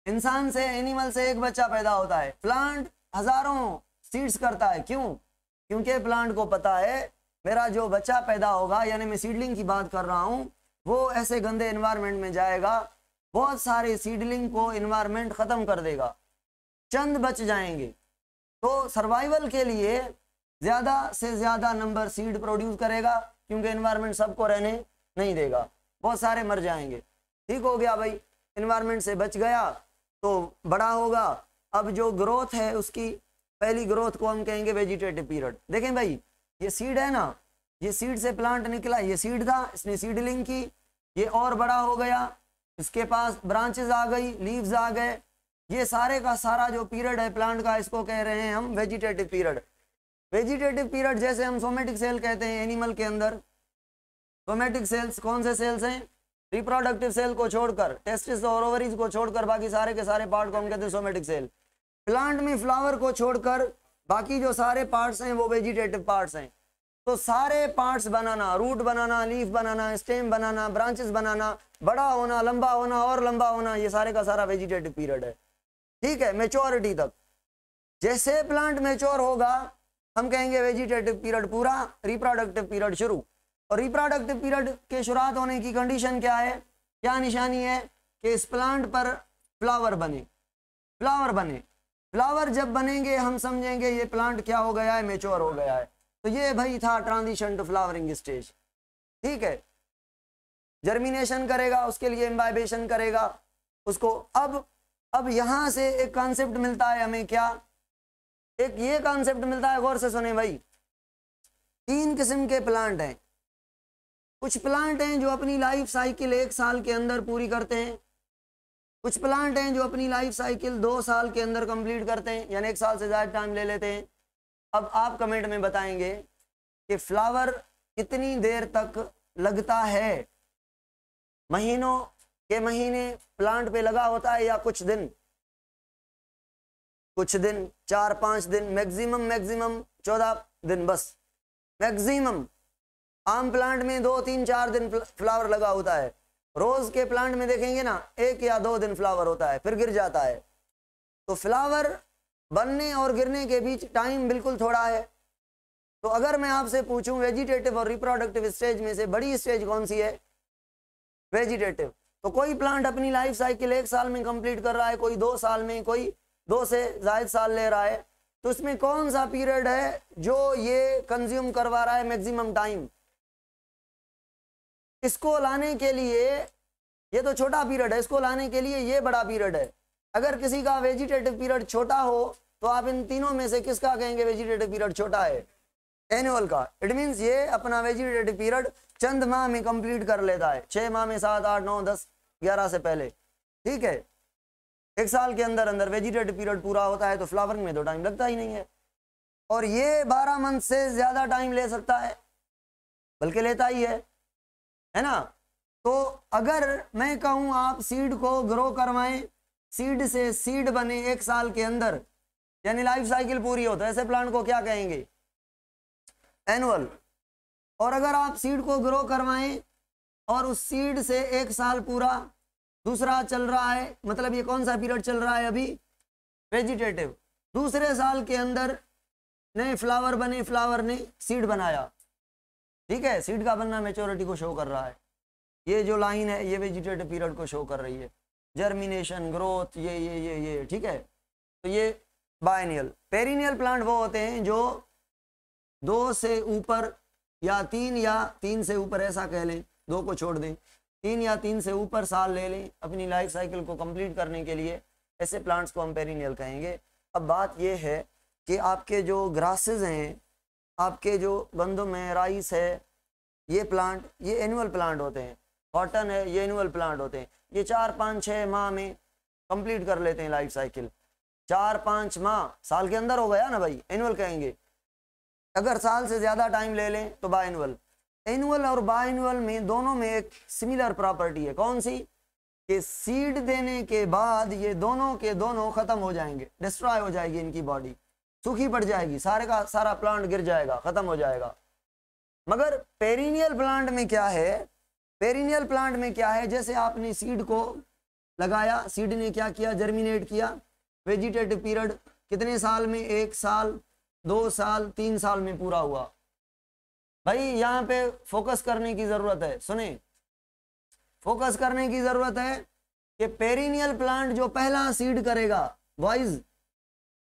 इंसान से, एनिमल से एक बच्चा पैदा होता है, प्लांट हजारों सीड्स करता है। क्यों? क्योंकि प्लांट को पता है मेरा जो बच्चा पैदा होगा, यानी मैं सीडलिंग की बात कर रहा हूं, वो ऐसे गंदे एनवायरनमेंट में जाएगा, बहुत सारे सीडलिंग को एनवायरनमेंट खत्म कर देगा, चंद बच जाएंगे। तो सर्वाइवल के लिए ज्यादा से ज्यादा नंबर सीड प्रोड्यूस करेगा, क्योंकि एनवायरनमेंट सबको रहने नहीं देगा, बहुत सारे मर जाएंगे। ठीक हो गया भाई, एनवायरनमेंट से बच गया तो बड़ा होगा। अब जो ग्रोथ है उसकी पहली ग्रोथ को हम कहेंगे वेजिटेटिव पीरियड। देखें भाई, ये सीड है ना, ये सीड से प्लांट निकला, ये सीड था, इसने सीडलिंग की, ये और बड़ा हो गया, इसके पास ब्रांचेस आ गई, लीव्स आ गए, ये सारे का सारा जो पीरियड है प्लांट का, इसको कह रहे हैं हम वेजिटेटिव पीरियड। वेजिटेटिव पीरियड जैसे हम सोमेटिक सेल कहते हैं एनिमल के अंदर। सोमेटिक सेल्स कौन से सेल्स हैं? रिप्रोडक्टिव सेल को छोड़कर, टेस्टिस और ओवरीज को छोड़कर बाकी सारे के सारे पार्ट को हम कहते हैं सोमेटिक सेल। प्लांट में फ्लावर को छोड़कर बाकी जो सारे पार्ट्स हैं वो वेजिटेटिव पार्ट्स हैं। तो सारे पार्ट्स बनाना, रूट बनाना, लीफ बनाना, स्टेम बनाना, ब्रांचेस बनाना, बड़ा होना, लंबा होना और लंबा होना, ये सारे का सारा वेजिटेटिव पीरियड है। ठीक है, मेच्योरिटी तक। जैसे प्लांट मेच्योर होगा हम कहेंगे वेजिटेटिव पीरियड पूरा, रिप्रोडक्टिव पीरियड शुरू। और रिप्रोडक्टिव पीरियड के शुरुआत होने की कंडीशन क्या है, क्या निशानी है? कि इस प्लांट पर फ्लावर बने। फ्लावर जब बनेंगे हम समझेंगे ये प्लांट क्या हो गया है, मेच्योर हो गया है। तो ये भाई था ट्रांजिशन टू फ्लावरिंग स्टेज। ठीक है, जर्मिनेशन करेगा, उसके लिए इम्बाइबेशन करेगा उसको। अब यहां से एक कॉन्सेप्ट मिलता है हमें, क्या? एक ये कॉन्सेप्ट मिलता है, गौर से सुने भाई। 3 किस्म के प्लांट हैं। कुछ प्लांट हैं जो अपनी लाइफ साइकिल 1 साल के अंदर पूरी करते हैं, कुछ प्लांट हैं जो अपनी लाइफ साइकिल 2 साल के अंदर कंप्लीट करते हैं, यानी 1 साल से ज़्यादा टाइम ले लेते हैं। अब आप कमेंट में बताएंगे कि फ्लावर कितनी देर तक लगता है? महीनों के महीने प्लांट पे लगा होता है या कुछ दिन? 4-5 दिन, मैक्सिमम 14 दिन बस मैक्सिमम। आम प्लांट में 2-3-4 दिन फ्लावर लगा होता है। रोज के प्लांट में देखेंगे ना, 1 या 2 दिन फ्लावर होता है, फिर गिर जाता है। तो फ्लावर बनने और गिरने के बीच टाइम बिल्कुल थोड़ा है। तो अगर मैं आपसे पूछूं वेजिटेटिव और रिप्रोडक्टिव स्टेज में से बड़ी स्टेज कौन सी है? वेजिटेटिव। तो कोई प्लांट अपनी लाइफ साइकिल 1 साल में कंप्लीट कर रहा है, कोई 2 साल में, कोई 2 से ज़ायद साल ले रहा है। तो इसमें कौन सा पीरियड है जो ये कंज्यूम करवा रहा है मैक्सिमम टाइम? इसको लाने के लिए ये तो छोटा पीरियड है, इसको लाने के लिए ये बड़ा पीरियड है। अगर किसी का वेजिटेटिव पीरियड छोटा हो तो आप इन तीनों में से किसका कहेंगे वेजिटेटिव पीरियड छोटा है? एनुअल का। इट मीन्स ये अपना वेजिटेटिव पीरियड चंद माह में कंप्लीट कर लेता है, 6 माह में, 7, 8, 9, 10, 11 से पहले, ठीक है। 1 साल के अंदर अंदर वेजिटेटिव पीरियड पूरा होता है, तो फ्लावरिंग में तो टाइम लगता ही नहीं है। और ये 12 मंथ से ज्यादा टाइम ले सकता है, बल्कि लेता ही है ना। तो अगर मैं कहूं आप सीड को ग्रो करवाएं, सीड से सीड बने 1 साल के अंदर, यानी लाइफ साइकिल पूरी हो, तो ऐसे प्लांट को क्या कहेंगे? एनुअल। और अगर आप सीड को ग्रो करवाएं और उस सीड से 1 साल पूरा दूसरा चल रहा है, मतलब ये कौन सा पीरियड चल रहा है अभी? वेजिटेटिव। दूसरे साल के अंदर नए फ्लावर बने, फ्लावर ने सीड बनाया, ठीक है, सीड का बनना मैच्योरिटी को शो कर रहा है। ये जो लाइन है ये वेजिटेटिव पीरियड को शो कर रही है, जर्मिनेशन, ग्रोथ, ये, ठीक है। तो ये बायनियल। पेरिनियल प्लांट वो होते हैं जो 2 से ऊपर या 3 से ऊपर, ऐसा कह लें, 2 को छोड़ दें, 3 या 3 से ऊपर साल ले लें अपनी लाइफ साइकिल को कंप्लीट करने के लिए, ऐसे प्लांट्स को हम पेरिनियल कहेंगे। अब बात ये है कि आपके जो ग्रासेस हैं, आपके जो गंदम है, राइस है, ये प्लांट, ये एनुअल प्लांट होते हैं। कॉटन है, ये एनुअल प्लांट होते हैं। ये 4, 5, 6 माह में कंप्लीट कर लेते हैं लाइफ साइकिल। 4, 5 माह साल के अंदर हो गया ना भाई, एनुअल कहेंगे। अगर साल से ज़्यादा टाइम ले लें तो बायनुअल। एनुअल और बायनुअल में दोनों में एक सिमिलर प्रॉपर्टी है, कौन सी? कि सीड देने के बाद ये दोनों के दोनों खत्म हो जाएंगे, डिस्ट्रॉय हो जाएगी, इनकी बॉडी सूखी पड़ जाएगी, सारे का सारा प्लांट गिर जाएगा, खत्म हो जाएगा। मगर पेरिनियल प्लांट में क्या है? पेरिनियल प्लांट में क्या है? जैसे आपने सीड को लगाया, सीड ने क्या किया? जर्मिनेट किया। वेजिटेटिव पीरियड कितने साल में? 1 साल, 2 साल, 3 साल में पूरा हुआ। भाई यहाँ पे फोकस करने की जरूरत है, सुने, फोकस करने की जरूरत है कि पेरिनियल प्लांट जो पहला सीड करेगा, बॉयज,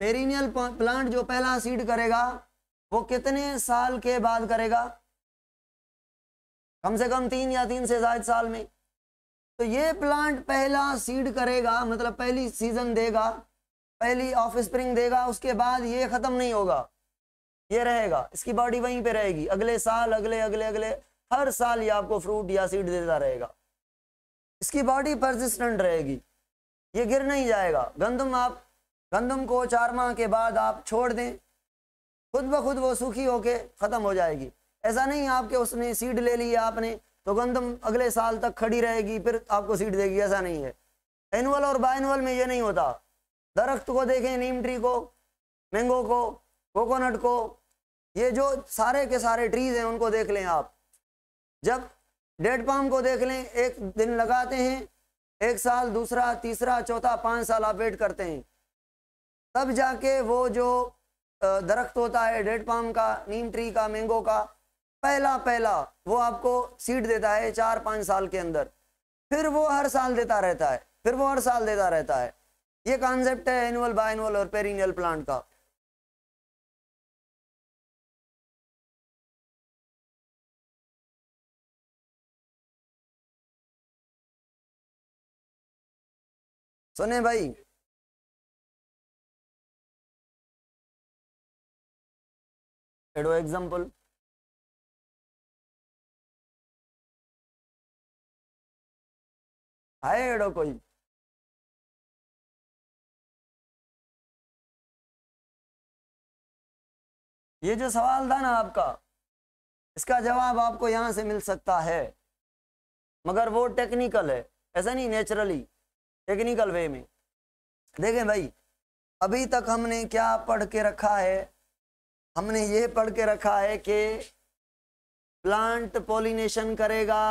पेरिनियल प्लांट जो पहला सीड करेगा वो कितने साल के बाद करेगा? कम से कम 3 या 3 से ज्यादा साल में। तो ये प्लांट पहला सीड करेगा, मतलब पहली सीजन देगा, पहली ऑफ स्प्रिंग देगा, उसके बाद ये खत्म नहीं होगा, ये रहेगा, इसकी बॉडी वहीं पे रहेगी। अगले साल, अगले अगले अगले हर साल ये आपको फ्रूट या सीड देता रहेगा, इसकी बॉडी परसिस्टेंट रहेगी, ये गिर नहीं जाएगा। गंदम को 4 माह के बाद आप छोड़ दें, खुद ब खुद वो सूखी होके खत्म हो जाएगी। ऐसा नहीं आपके उसने सीड ले लिया आपने तो गंदम अगले साल तक खड़ी रहेगी फिर आपको सीड देगी, ऐसा नहीं है। एनुअल और बायनुअल में ये नहीं होता। दरख्त को देखें, नीम ट्री को, मैंगो को, कोकोनट को, ये जो सारे के सारे ट्रीज हैं उनको देख लें आप। जब डेट पाम को देख लें, 1 दिन लगाते हैं, 1 साल, दूसरा, तीसरा, चौथा, 5 साल आप वेट करते हैं, तब जाके वो जो दरख्त होता है डेट पाम का, नीम ट्री का, मैंगो का, पहला वो आपको सीड देता है 4-5 साल के अंदर, फिर वो हर साल देता रहता है, फिर वो हर साल देता रहता है। ये कॉन्सेप्ट है एनुअल, बायनुअल और पेरिनियल प्लांट का। सुने भाई, एडो एग्जाम्पल, है एडो कोई? ये जो सवाल था ना आपका, इसका जवाब आपको यहां से मिल सकता है, मगर वो टेक्निकल है, ऐसा नहीं नेचुरली, टेक्निकल वे में। देखें भाई, अभी तक हमने क्या पढ़ के रखा है? हमने ये पढ़ के रखा है कि प्लांट पॉलिनेशन करेगा,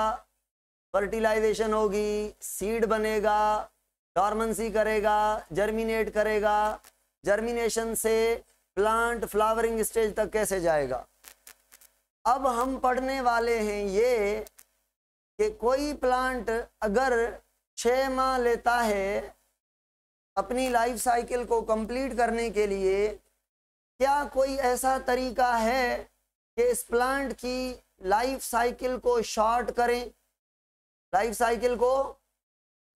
फर्टिलाइजेशन होगी, सीड बनेगा, डॉर्मेंसी करेगा, जर्मिनेट करेगा, जर्मिनेशन से प्लांट फ्लावरिंग स्टेज तक कैसे जाएगा। अब हम पढ़ने वाले हैं ये कि कोई प्लांट अगर 6 माह लेता है अपनी लाइफ साइकिल को कंप्लीट करने के लिए, क्या कोई ऐसा तरीका है कि इस प्लांट की लाइफ साइकिल को शॉर्ट करें, लाइफ साइकिल को,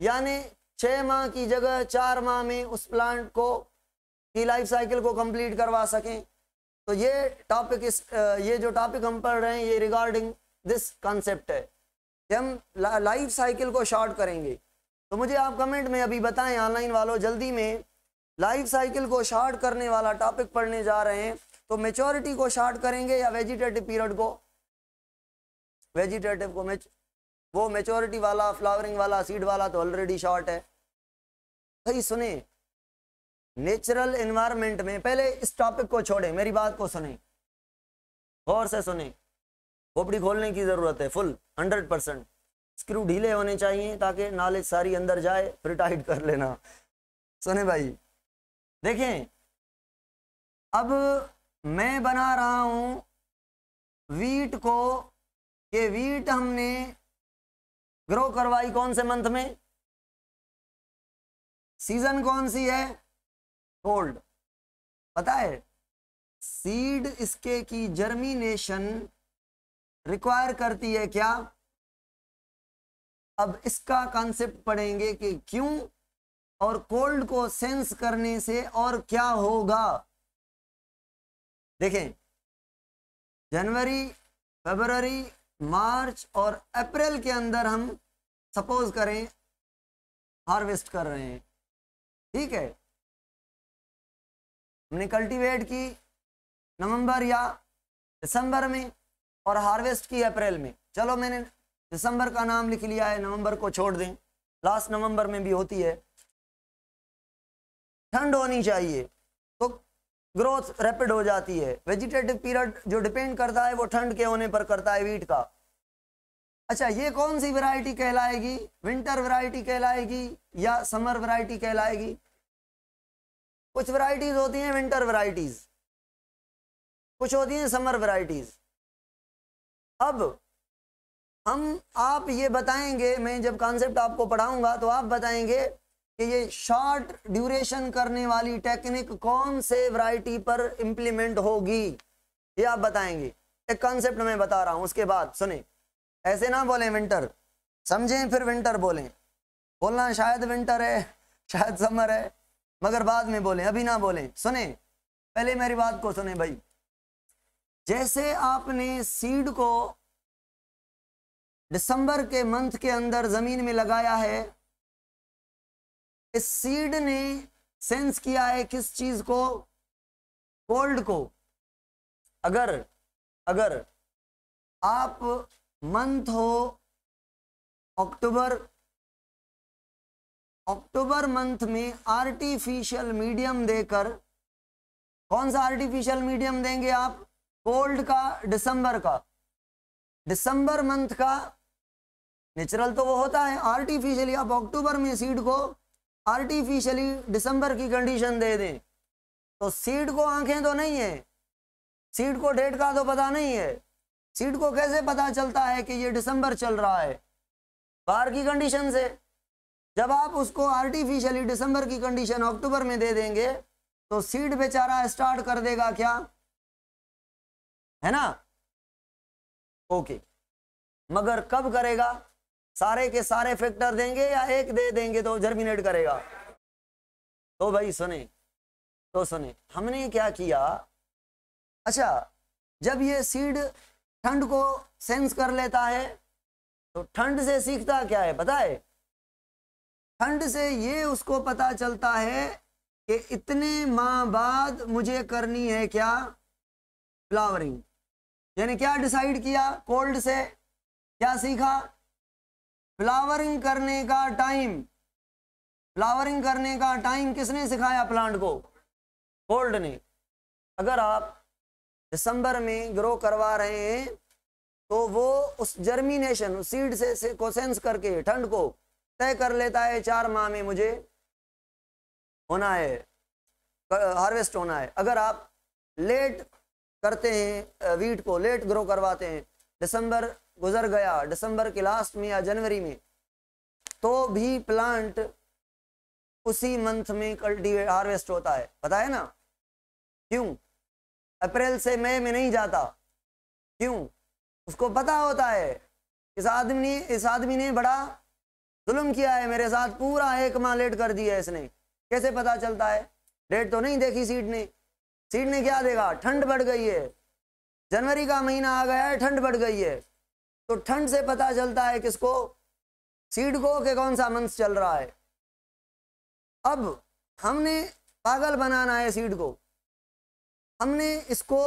यानी 6 माह की जगह 4 माह में उस प्लांट को की लाइफ साइकिल को कंप्लीट करवा सकें? तो ये टॉपिक, ये जो टॉपिक हम पढ़ रहे हैं ये रिगार्डिंग दिस कॉन्सेप्ट है कि हम लाइफ साइकिल को शॉर्ट करेंगे। तो मुझे आप कमेंट में अभी बताएं ऑनलाइन वालों, जल्दी में लाइफ साइकिल को शॉर्ट करने वाला टॉपिक पढ़ने जा रहे हैं। तो मैच्योरिटी को शॉर्ट करेंगे या वेजिटेटिव पीरियड को? वेजिटेटिव को वो मैच्योरिटी वाला, फ्लावरिंग वाला, सीड वाला तो ऑलरेडी शॉर्ट है भाई। सुने, नेचुरल एनवायरनमेंट में, पहले इस टॉपिक को छोड़े, मेरी बात को सुने, गौर से सुने, खोपड़ी खोलने की जरूरत है फुल 100%। स्क्रू ढीले होने चाहिए ताकि नॉलेज सारी अंदर जाए, फिर टाइट कर लेना। सुने भाई, देखें, अब मैं बना रहा हूं वीट को, ये वीट हमने ग्रो करवाई कौन से मंथ में? सीजन कौन सी है? कोल्ड। पता है, सीड इसके की जर्मिनेशन रिक्वायर करती है क्या? अब इसका कॉन्सेप्ट पढ़ेंगे कि क्यों और कोल्ड को सेंस करने से और क्या होगा। देखें, जनवरी, फरवरी, मार्च और अप्रैल के अंदर हम सपोज करें हार्वेस्ट कर रहे हैं, ठीक है। हमने कल्टीवेट की नवंबर या दिसंबर में और हार्वेस्ट की अप्रैल में। चलो मैंने दिसंबर का नाम लिख लिया है, नवंबर को छोड़ दें, लास्ट नवंबर में भी होती है। ठंड होनी चाहिए तो ग्रोथ रैपिड हो जाती है। वेजिटेटिव पीरियड जो डिपेंड करता है वो ठंड के होने पर करता है वीट का। अच्छा, ये कौन सी वैरायटी कहलाएगी? विंटर वैरायटी कहलाएगी या समर वैरायटी कहलाएगी? कुछ वैरायटीज होती हैं विंटर वैरायटीज, कुछ होती हैं समर वैरायटीज। अब आप ये बताएंगे, मैं जब कॉन्सेप्ट आपको पढ़ाऊंगा तो आप बताएंगे कि ये शॉर्ट ड्यूरेशन करने वाली टेक्निक कौन से वैरायटी पर इंप्लीमेंट होगी, ये आप बताएंगे। एक कॉन्सेप्ट मैं बता रहा हूं, उसके बाद सुने, ऐसे ना बोलें विंटर, समझें फिर विंटर बोलें। बोलना शायद विंटर है, शायद समर है, मगर बाद में बोलें, अभी ना बोलें। सुने, पहले मेरी बात को सुने भाई। जैसे आपने सीड को दिसंबर के मंथ के अंदर जमीन में लगाया है, इस सीड ने सेंस किया है किस चीज को? कोल्ड को। अगर आप मंथ हो अक्टूबर मंथ में आर्टिफिशियल मीडियम देकर, कौन सा आर्टिफिशियल मीडियम देंगे आप? कोल्ड का, दिसंबर का। दिसंबर मंथ का नेचुरल तो वो होता है, आर्टिफिशियली आप अक्टूबर में सीड को आर्टिफिशियली दिसंबर की कंडीशन दे दें तो सीड को आंखें तो नहीं है, सीड को डेट का तो पता नहीं है। सीड को कैसे पता चलता है कि ये दिसंबर चल रहा है? बाहर की कंडीशन से। जब आप उसको आर्टिफिशियली दिसंबर की कंडीशन अक्टूबर में दे देंगे तो सीड बेचारा स्टार्ट कर देगा क्या, है ना? ओके, मगर कब करेगा? सारे के सारे फैक्टर देंगे या एक दे देंगे तो जर्मिनेट करेगा? तो भाई सुने, हमने क्या किया, अच्छा जब ये सीड ठंड को सेंस कर लेता है तो ठंड से सीखता क्या है पता है? ठंड से ये उसको पता चलता है कि इतने माह बाद मुझे करनी है क्या? फ्लावरिंग। यानी क्या डिसाइड किया? कोल्ड से क्या सीखा? फ्लावरिंग करने का टाइम। फ्लावरिंग करने का टाइम किसने सिखाया प्लांट को? कोल्ड ने। अगर आप दिसंबर में ग्रो करवा रहे हैं तो वो उस जर्मिनेशन, उस सीड से को सेंस करके ठंड को तय कर लेता है 4 माह में मुझे होना है, हार्वेस्ट होना है। अगर आप लेट करते हैं, वीट को लेट ग्रो करवाते हैं, दिसंबर गुजर गया, दिसंबर के लास्ट में या जनवरी में, तो भी प्लांट उसी मंथ में कल्टीवेट हार्वेस्ट होता है। पता है ना क्यों? अप्रैल से मई में नहीं जाता। क्यों? उसको पता होता है इस आदमी ने बड़ा जुल्म किया है मेरे साथ, पूरा 1 माह लेट कर दिया है इसने। कैसे पता चलता है? डेट तो नहीं देखी सीड ने। सीड ने क्या देखा? ठंड बढ़ गई है, जनवरी का महीना आ गया है, ठंड बढ़ गई है, तो ठंड से पता चलता है किसको, सीड को, कि कौन सा मंथ चल रहा है। अब हमने पागल बनाना है सीड को, हमने इसको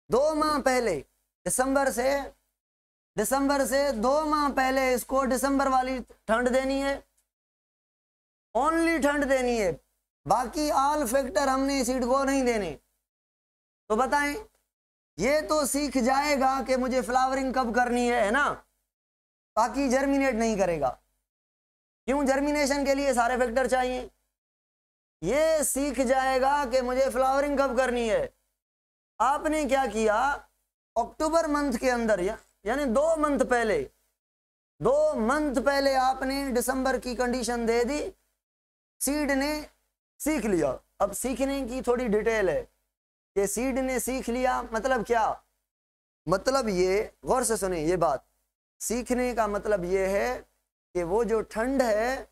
2 माह पहले दिसंबर से 2 माह पहले इसको दिसंबर वाली ठंड देनी है, ओनली ठंड देनी है, बाकी ऑल फैक्टर हमने सीड को नहीं देने। तो बताएं, ये तो सीख जाएगा कि मुझे फ्लावरिंग कब करनी है ना, बाकी जर्मिनेट नहीं करेगा। क्यों? जर्मिनेशन के लिए सारे फैक्टर चाहिए। ये सीख जाएगा कि मुझे फ्लावरिंग कब करनी है। आपने क्या किया, अक्टूबर मंथ के अंदर यानी 2 मंथ पहले आपने दिसंबर की कंडीशन दे दी, सीड ने सीख लिया। अब सीखने की थोड़ी डिटेल है कि सीड ने सीख लिया मतलब क्या, मतलब ये गौर से सुने ये बात, सीखने का मतलब ये है कि वो जो ठंड है,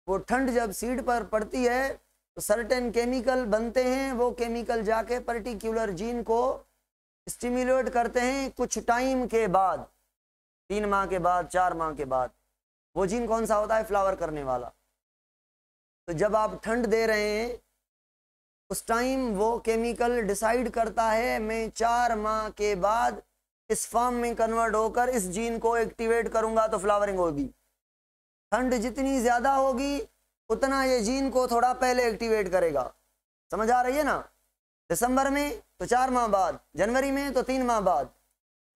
वो ठंड जब सीड पर पड़ती है तो सर्टेन केमिकल बनते हैं, वो केमिकल जाके पर्टिकुलर जीन को स्टिमुलेट करते हैं कुछ टाइम के बाद, 3 माह के बाद, 4 माह के बाद। वो जीन कौन सा होता है? फ्लावर करने वाला। तो जब आप ठंड दे रहे हैं उस टाइम वो केमिकल डिसाइड करता है मैं 4 माह के बाद इस फॉर्म में कन्वर्ट होकर इस जीन को एक्टिवेट करूंगा तो फ्लावरिंग होगी। ठंड जितनी ज्यादा होगी उतना ये जीन को थोड़ा पहले एक्टिवेट करेगा। समझ आ रही है ना? दिसंबर में तो 4 माह बाद, जनवरी में तो 3 माह बाद।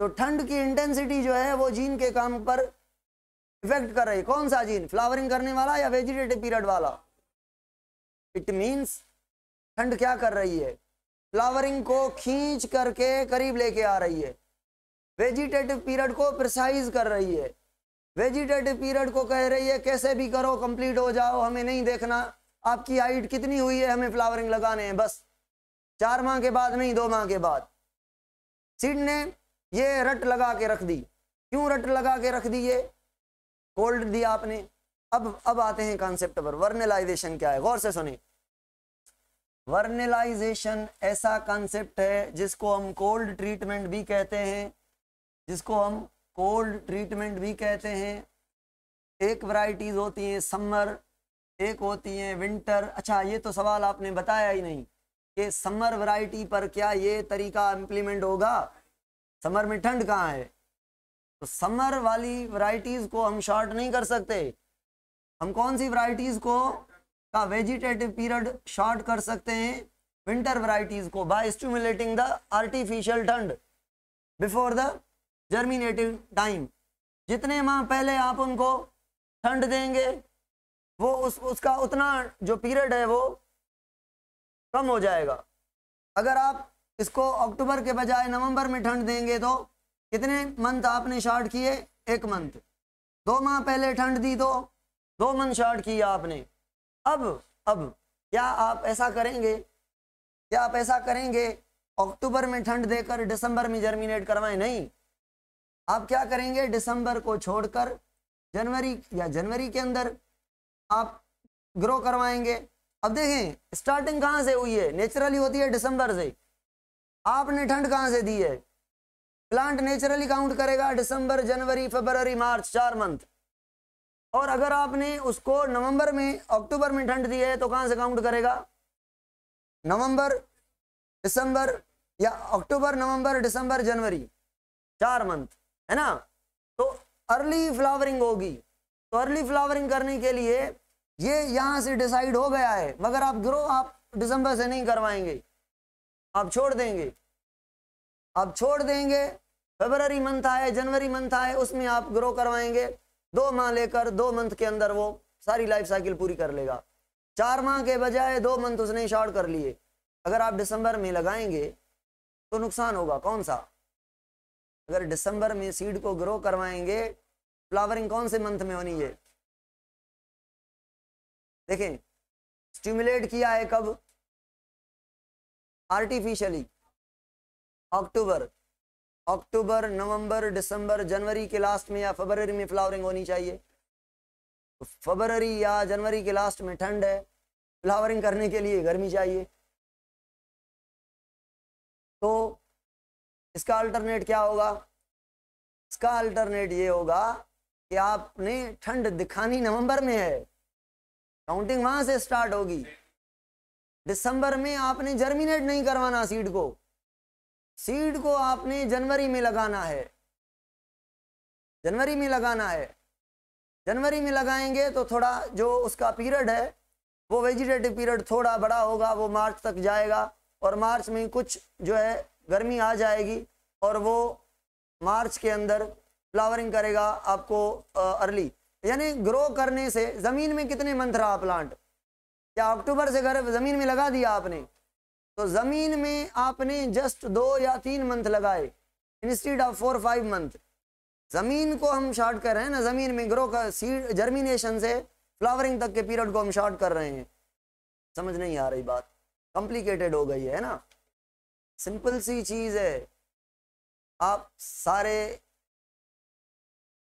तो ठंड की इंटेंसिटी जो है वो जीन के काम पर इफेक्ट कर रही है। कौन सा जीन? फ्लावरिंग करने वाला या वेजिटेटिव पीरियड वाला? इट मीन्स ठंड क्या कर रही है? फ्लावरिंग को खींच करके करीब लेके आ रही है, वेजिटेटिव पीरियड को प्रिसाइज कर रही है, वेजिटेटिव पीरियड को कह रही है कैसे भी करो कंप्लीट हो जाओ, हमें नहीं देखना आपकी हाइट कितनी हुई है, हमें फ्लावरिंग लगाने हैं बस, 4 माह के बाद नहीं 2 माह के बाद। सीड ने ये रट लगा के रख दी। क्यों रट लगा के रख दी? ये कोल्ड दिया आपने। अब आते हैं कॉन्सेप्ट पर। वर्नेलाइजेशन क्या है? गौर से सुनिए। वर्नेलाइजेशन ऐसा कॉन्सेप्ट है जिसको हम कोल्ड ट्रीटमेंट भी कहते हैं, एक वैरायटीज होती हैं समर, एक होती हैं विंटर। अच्छा, ये तो सवाल आपने बताया ही नहीं कि समर वैरायटी पर क्या ये तरीका इम्प्लीमेंट होगा? समर में ठंड कहाँ है? तो समर वाली वैरायटीज को हम शॉर्ट नहीं कर सकते। हम कौन सी वैरायटीज को का वेजिटेटिव पीरियड शॉर्ट कर सकते हैं? विंटर वैरायटीज को, बाय स्टिमुलेटिंग द आर्टिफिशियल ठंड बिफोर द जर्मिनेटिव टाइम। जितने माह पहले आप उनको ठंड देंगे वो उसका उतना जो पीरियड है वो कम हो जाएगा। अगर आप इसको अक्टूबर के बजाय नवंबर में ठंड देंगे तो कितने मंथ आपने शॉर्ट किए? 1 मंथ। 2 माह पहले ठंड दी तो 2 मंथ शॉर्ट किया आपने। अब क्या आप ऐसा करेंगे अक्टूबर में ठंड देकर दिसंबर में जर्मिनेट करवाएं? नहीं। आप क्या करेंगे? दिसंबर को छोड़कर जनवरी के अंदर आप ग्रो करवाएंगे। अब देखें स्टार्टिंग कहाँ से हुई है? नेचुरली होती है दिसंबर से। आपने ठंड कहाँ से दी है? प्लांट नेचुरली काउंट करेगा दिसंबर, जनवरी, फरवरी, मार्च, 4 मंथ। और अगर आपने उसको अक्टूबर में ठंड दी है तो कहाँ से काउंट करेगा? नवंबर, दिसंबर, या अक्टूबर, नवंबर, दिसंबर, जनवरी, 4 मंथ है ना। तो अर्ली फ्लावरिंग होगी। तो अर्ली फ्लावरिंग करने के लिए ये यहाँ से डिसाइड हो गया है, मगर आप दिसंबर से नहीं करवाएंगे, आप छोड़ देंगे। फरवरी मंथ आए, जनवरी मंथ आए, उसमें आप ग्रो करवाएंगे। 2 माह लेकर 2 मंथ के अंदर वो सारी लाइफ साइकिल पूरी कर लेगा। 4 माह के बजाय 2 मंथ उसने शॉर्ट कर लिए। अगर आप दिसंबर में लगाएंगे तो नुकसान होगा। कौन सा? अगर दिसंबर में सीड को ग्रो करवाएंगे, फ्लावरिंग कौन से मंथ में होनी है? देखें, स्टिमुलेट किया है कब? आर्टिफिशियली। अक्टूबर, नवंबर, दिसंबर, जनवरी के लास्ट में या फरवरी में फ्लावरिंग होनी चाहिए। तो फरवरी या जनवरी के लास्ट में ठंड है, फ्लावरिंग करने के लिए गर्मी चाहिए। तो इसका अल्टरनेट क्या होगा? इसका अल्टरनेट ये होगा कि आपने ठंड दिखानी नवंबर में है, काउंटिंग वहां से स्टार्ट होगी। दिसंबर में आपने जर्मिनेट नहीं करवाना सीड को, सीड को आपने जनवरी में लगाना है, जनवरी में लगाना है। जनवरी में लगाएंगे तो थोड़ा जो उसका पीरियड है वो वेजिटेटिव पीरियड थोड़ा बड़ा होगा, वो मार्च तक जाएगा और मार्च में कुछ जो है गर्मी आ जाएगी और वो मार्च के अंदर फ्लावरिंग करेगा आपको अर्ली। यानी ग्रो करने से ज़मीन में कितने मंथ रहा प्लांट? क्या अक्टूबर से घर ज़मीन में लगा दिया आपने तो ज़मीन में आपने जस्ट 2 या 3 मंथ लगाए इंस्टेड ऑफ 4-5 मंथ। ज़मीन को हम शॉर्ट कर रहे हैं ना, ज़मीन में ग्रो कर सीड जर्मिनेशन से फ्लावरिंग तक के पीरियड को हम शॉर्ट कर रहे हैं। समझ नहीं आ रही बात? कॉम्प्लिकेटेड हो गई है ना, सिंपल सी चीज़ है। आप सारे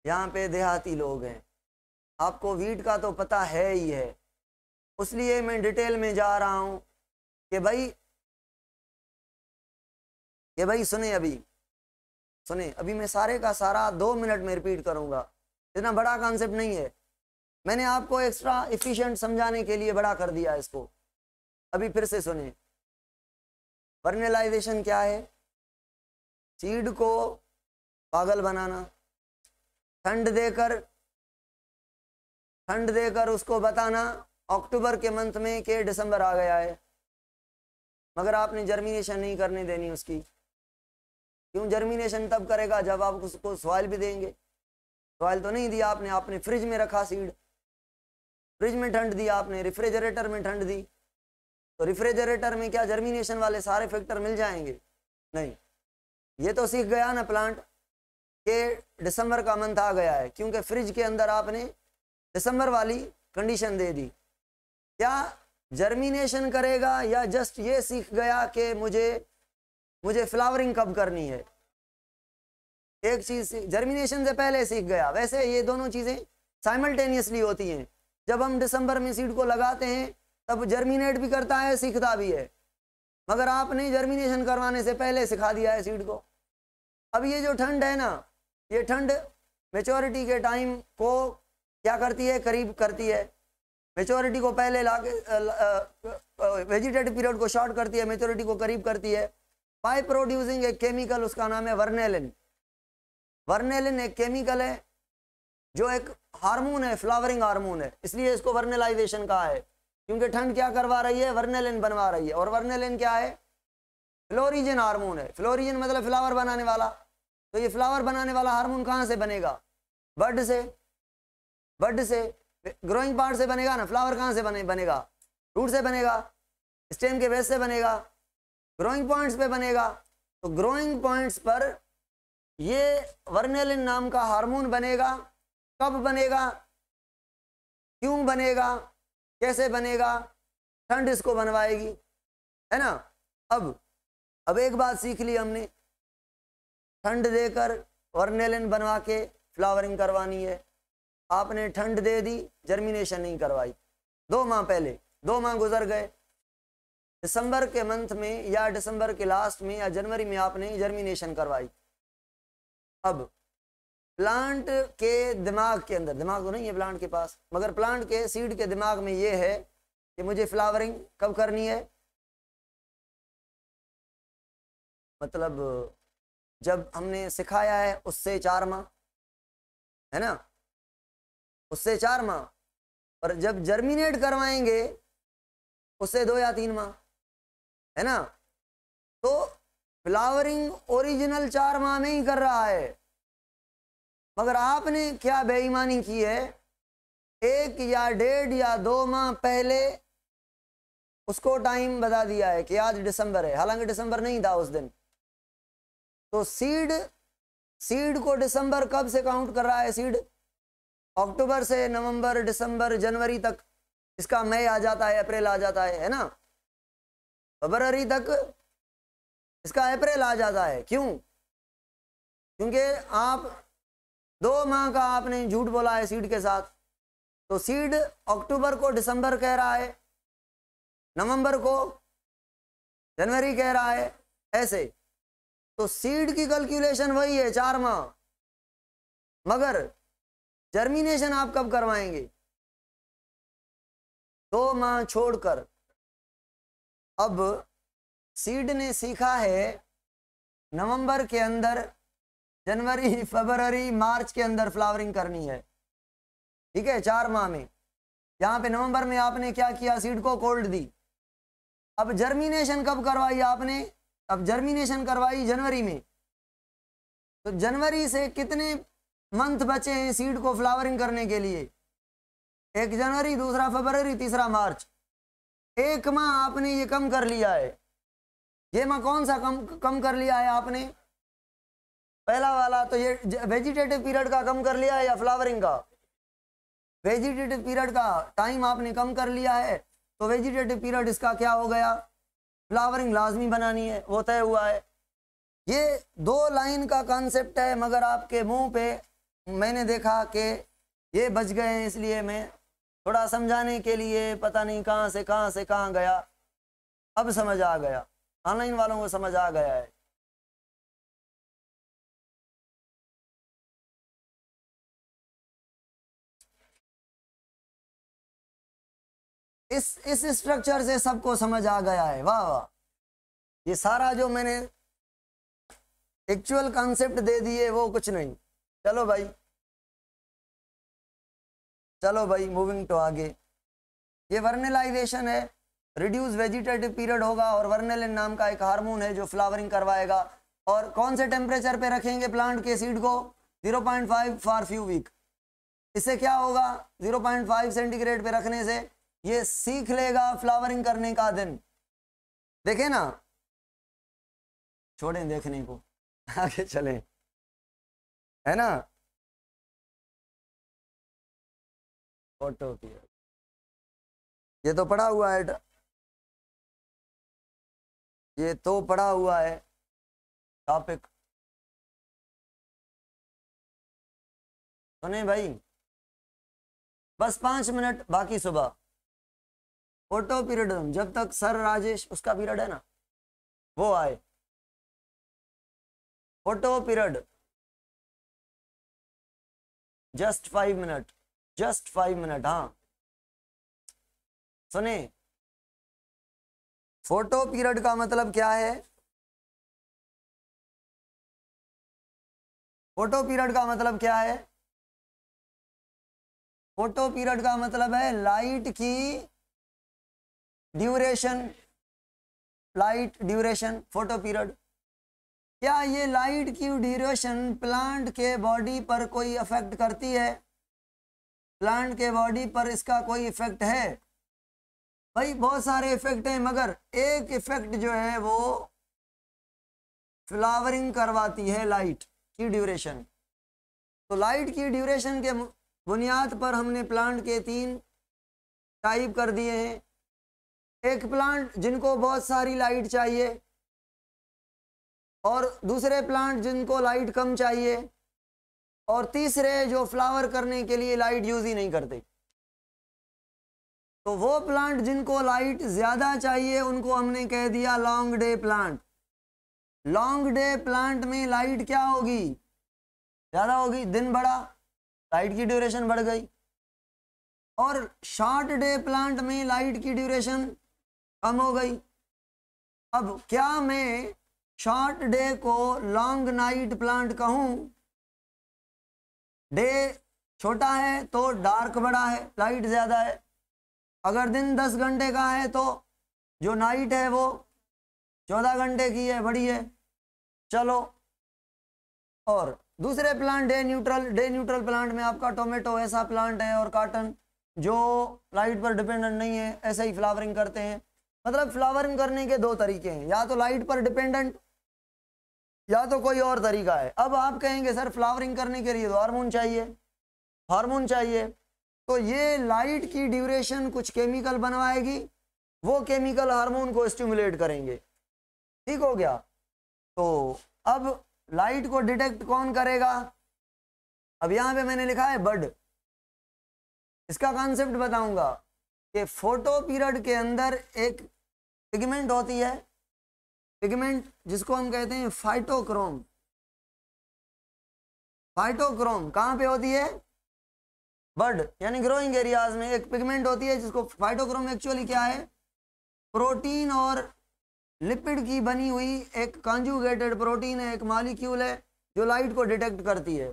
यहाँ पे देहाती लोग हैं, आपको वीट का तो पता है ही है, इसलिए मैं डिटेल में जा रहा हूँ कि भाई सुने, अभी मैं सारे का सारा 2 मिनट में रिपीट करूँगा, इतना बड़ा कॉन्सेप्ट नहीं है। मैंने आपको एक्स्ट्रा एफिशिएंट समझाने के लिए बड़ा कर दिया इसको। अभी फिर से सुने, वर्नलाइजेशन क्या है? सीड को पागल बनाना, ठंड देकर उसको बताना अक्टूबर के मंथ में कि दिसंबर आ गया है, मगर आपने जर्मिनेशन नहीं करने देनी उसकी। क्यों? जर्मिनेशन तब करेगा जब आप उसको सॉइल भी देंगे। सॉइल तो नहीं दिया आपने फ्रिज में रखा सीड, फ्रिज में ठंड दिया आपने, रेफ्रिजरेटर में ठंड दी, तो रेफ्रिजरेटर में क्या जर्मिनेशन वाले सारे फैक्टर मिल जाएंगे? नहीं। ये तो सीख गया ना प्लांट कि दिसंबर का मंथ आ गया है, क्योंकि फ्रिज के अंदर आपने दिसंबर वाली कंडीशन दे दी। क्या जर्मिनेशन करेगा या जस्ट ये सीख गया कि मुझे फ्लावरिंग कब करनी है? एक चीज जर्मिनेशन से पहले सीख गया। वैसे ये दोनों चीजें साइमल्टेनियसली होती हैं। जब हम दिसंबर में सीड को लगाते हैं तब जर्मिनेट भी करता है, सीखता भी है, मगर आपने जर्मिनेशन करवाने से पहले सिखा दिया है सीड को। अब ये जो ठंड है ना, ये ठंड मेच्योरिटी के टाइम को क्या करती है? करीब करती है। मेच्योरिटी को पहले लाके वेजिटेटिव पीरियड को शॉर्ट करती है, मेच्योरिटी को करीब करती है बाय प्रोड्यूसिंग एक केमिकल, उसका नाम है वर्नेलिन। वर्नेलिन एक केमिकल है जो एक हार्मोन है, फ्लावरिंग हार्मोन है, इसलिए इसको वर्नेलाइजेशन कहा है, क्योंकि ठंड क्या करवा रही है? वर्नेलिन बनवा रही है। और वर्नेलिन क्या है? फ्लोरिजन हार्मोन है। फ्लोरिजन मतलब फ्लावर बनाने वाला। तो ये फ्लावर बनाने वाला हार्मोन कहाँ से बनेगा? बड से ग्रोइंग पार्ट से बनेगा ना। फ्लावर कहाँ से बनेगा? रूट से बनेगा, स्टेम के बेस से बनेगा, ग्रोइंग पॉइंट्स पे बनेगा। तो ग्रोइंग पॉइंट्स पर ये वर्नेलिन नाम का हार्मोन बनेगा। कब बनेगा? क्यों बनेगा? कैसे बनेगा? ठंड इसको बनवाएगी, है ना। अब एक बात सीख ली हमने, ठंड देकर वर्नेलिन बनवा के फ्लावरिंग करवानी है। आपने ठंड दे दी, जर्मिनेशन नहीं करवाई। 2 माह पहले, 2 माह गुजर गए, दिसंबर के मंथ में या दिसंबर के लास्ट में या जनवरी में आपने जर्मिनेशन करवाई। अब प्लांट के दिमाग के अंदर, दिमाग तो नहीं है प्लांट के पास, मगर प्लांट के सीड के दिमाग में ये है कि मुझे फ्लावरिंग कब करनी है? मतलब जब हमने सिखाया है उससे 4 माह, है ना, उससे 4 माह। और जब जर्मिनेट करवाएंगे उससे 2 या 3 माह, है ना। तो फ्लावरिंग ओरिजिनल 4 माह में ही कर रहा है, मगर आपने क्या बेईमानी की है? 1 या 1.5 या 2 माह पहले उसको टाइम बता दिया है कि आज दिसंबर है, हालांकि दिसंबर नहीं था उस दिन। तो सीड को दिसंबर कब से काउंट कर रहा है? सीड अक्टूबर से नवंबर, दिसंबर, जनवरी तक इसका मई आ जाता है, अप्रैल आ जाता है ना। फरवरी तक इसका अप्रैल आ जाता है। क्यों? क्योंकि आप 2 माह का आपने झूठ बोला है सीड के साथ। तो सीड अक्टूबर को दिसंबर कह रहा है, नवंबर को जनवरी कह रहा है, ऐसे। तो सीड की कैलकुलेशन वही है 4 माह। मगर जर्मिनेशन आप कब करवाएंगे? 2 माह छोड़कर। अब सीड ने सीखा है नवंबर के अंदर, जनवरी, फरवरी, मार्च के अंदर फ्लावरिंग करनी है, ठीक है, 4 माह में। यहाँ पे नवंबर में आपने क्या किया, सीड को कोल्ड दी। अब जर्मिनेशन कब करवाई आपने? अब जर्मिनेशन करवाई जनवरी में। तो जनवरी से कितने मंथ बचे हैं सीड को फ्लावरिंग करने के लिए? 1 जनवरी, दूसरा फरवरी, तीसरा मार्च। 1 माह आपने ये कम कर लिया है। ये माह कौन सा कम कर लिया है आपने? पहला वाला तो ये वेजिटेटिव पीरियड का कम कर लिया है या फ्लावरिंग का? वेजिटेटिव पीरियड का टाइम आपने कम कर लिया है, तो वेजिटेटिव पीरियड इसका क्या हो गया? फ्लावरिंग लाजमी बनानी है, वो तय हुआ है। ये 2 लाइन का कॉन्सेप्ट है, मगर आपके मुंह पे मैंने देखा कि ये बच गए हैं, इसलिए मैं थोड़ा समझाने के लिए पता नहीं कहाँ से कहाँ गया, अब समझ आ गया। ऑनलाइन वालों को समझ आ गया है। इस स्ट्रक्चर से सबको समझ आ गया है। वाह वाह, ये सारा जो मैंने एक्चुअल कॉन्सेप्ट दे दिए वो कुछ नहीं। चलो भाई, चलो भाई, मूविंग टू आगे। ये वर्नेलाइजेशन है, रिड्यूस वेजिटेटिव पीरियड होगा, और वर्नेलिन नाम का एक हार्मोन है जो फ्लावरिंग करवाएगा। और कौन से टेम्परेचर पे रखेंगे प्लांट के सीड को? 0.5 फॉर फ्यू वीक। इससे क्या होगा? 0.5 सेंटीग्रेड पे रखने से ये सीख लेगा फ्लावरिंग करने का दिन। देखे ना, छोड़ें देखने को, आगे चलें, है ना। फोटो पीरियड ये तो पड़ा हुआ है, ये तो पड़ा हुआ है टॉपिक। सुने भाई, बस 5 मिनट बाकी सुबह। फोटो पीरियड जब तक सर राजेश उसका पीरियड है ना वो आए। Photo period just 5 minute, just 5 minute. हाँ सुने, फोटो पीरियड का मतलब क्या है? फोटो पीरियड का मतलब क्या है? फोटो पीरियड का मतलब है लाइट की duration, light duration, photo period. क्या ये लाइट की ड्यूरेशन प्लांट के बॉडी पर कोई इफेक्ट करती है? प्लांट के बॉडी पर इसका कोई इफेक्ट है? भाई बहुत सारे इफेक्ट हैं, मगर एक इफेक्ट जो है वो फ्लावरिंग करवाती है, लाइट की ड्यूरेशन। तो लाइट की ड्यूरेशन के बुनियाद पर हमने प्लांट के 3 टाइप कर दिए हैं। एक प्लांट जिनको बहुत सारी लाइट चाहिए, और दूसरे प्लांट जिनको लाइट कम चाहिए, और तीसरे जो फ्लावर करने के लिए लाइट यूज ही नहीं करते। तो वो प्लांट जिनको लाइट ज़्यादा चाहिए उनको हमने कह दिया long day plant. Long day plant में लाइट क्या होगी? ज़्यादा होगी, दिन बढ़ा, लाइट की ड्यूरेशन बढ़ गई। और शॉर्ट डे प्लांट में लाइट की ड्यूरेशन कम हो गई। अब क्या मैं शॉर्ट डे को लॉन्ग नाइट प्लांट कहूँ? डे छोटा है तो डार्क बड़ा है, लाइट ज़्यादा है। अगर दिन 10 घंटे का है तो जो नाइट है वो 14 घंटे की है, बड़ी है। चलो, और दूसरे plant day neutral. Day neutral plant में आपका टोमेटो ऐसा प्लांट है, और कॉटन जो लाइट पर डिपेंडेंट नहीं है, ऐसे ही फ्लावरिंग करते हैं। मतलब फ्लावरिंग करने के 2 तरीके हैं, या तो लाइट पर डिपेंडेंट या तो कोई और तरीका है। अब आप कहेंगे सर फ्लावरिंग करने के लिए तो हार्मोन चाहिए, हार्मोन चाहिए। तो ये लाइट की ड्यूरेशन कुछ केमिकल बनवाएगी, वो केमिकल हार्मोन को स्टिमुलेट करेंगे। ठीक हो गया। तो अब लाइट को डिटेक्ट कौन करेगा? अब यहाँ पे मैंने लिखा है बड। इसका कॉन्सेप्ट बताऊंगा कि फोटो पीरियड के अंदर एक पिगमेंट होती है, पिगमेंट जिसको हम कहते हैं फाइटोक्रोम। फाइटोक्रोम कहाँ पे होती है? बड यानी ग्रोइंग एरियाज में एक पिगमेंट होती है जिसको फाइटोक्रोम एक्चुअली क्या है? प्रोटीन और लिपिड की बनी हुई एक कॉन्जुगेटेड प्रोटीन है, एक मॉलिक्यूल है जो लाइट को डिटेक्ट करती है।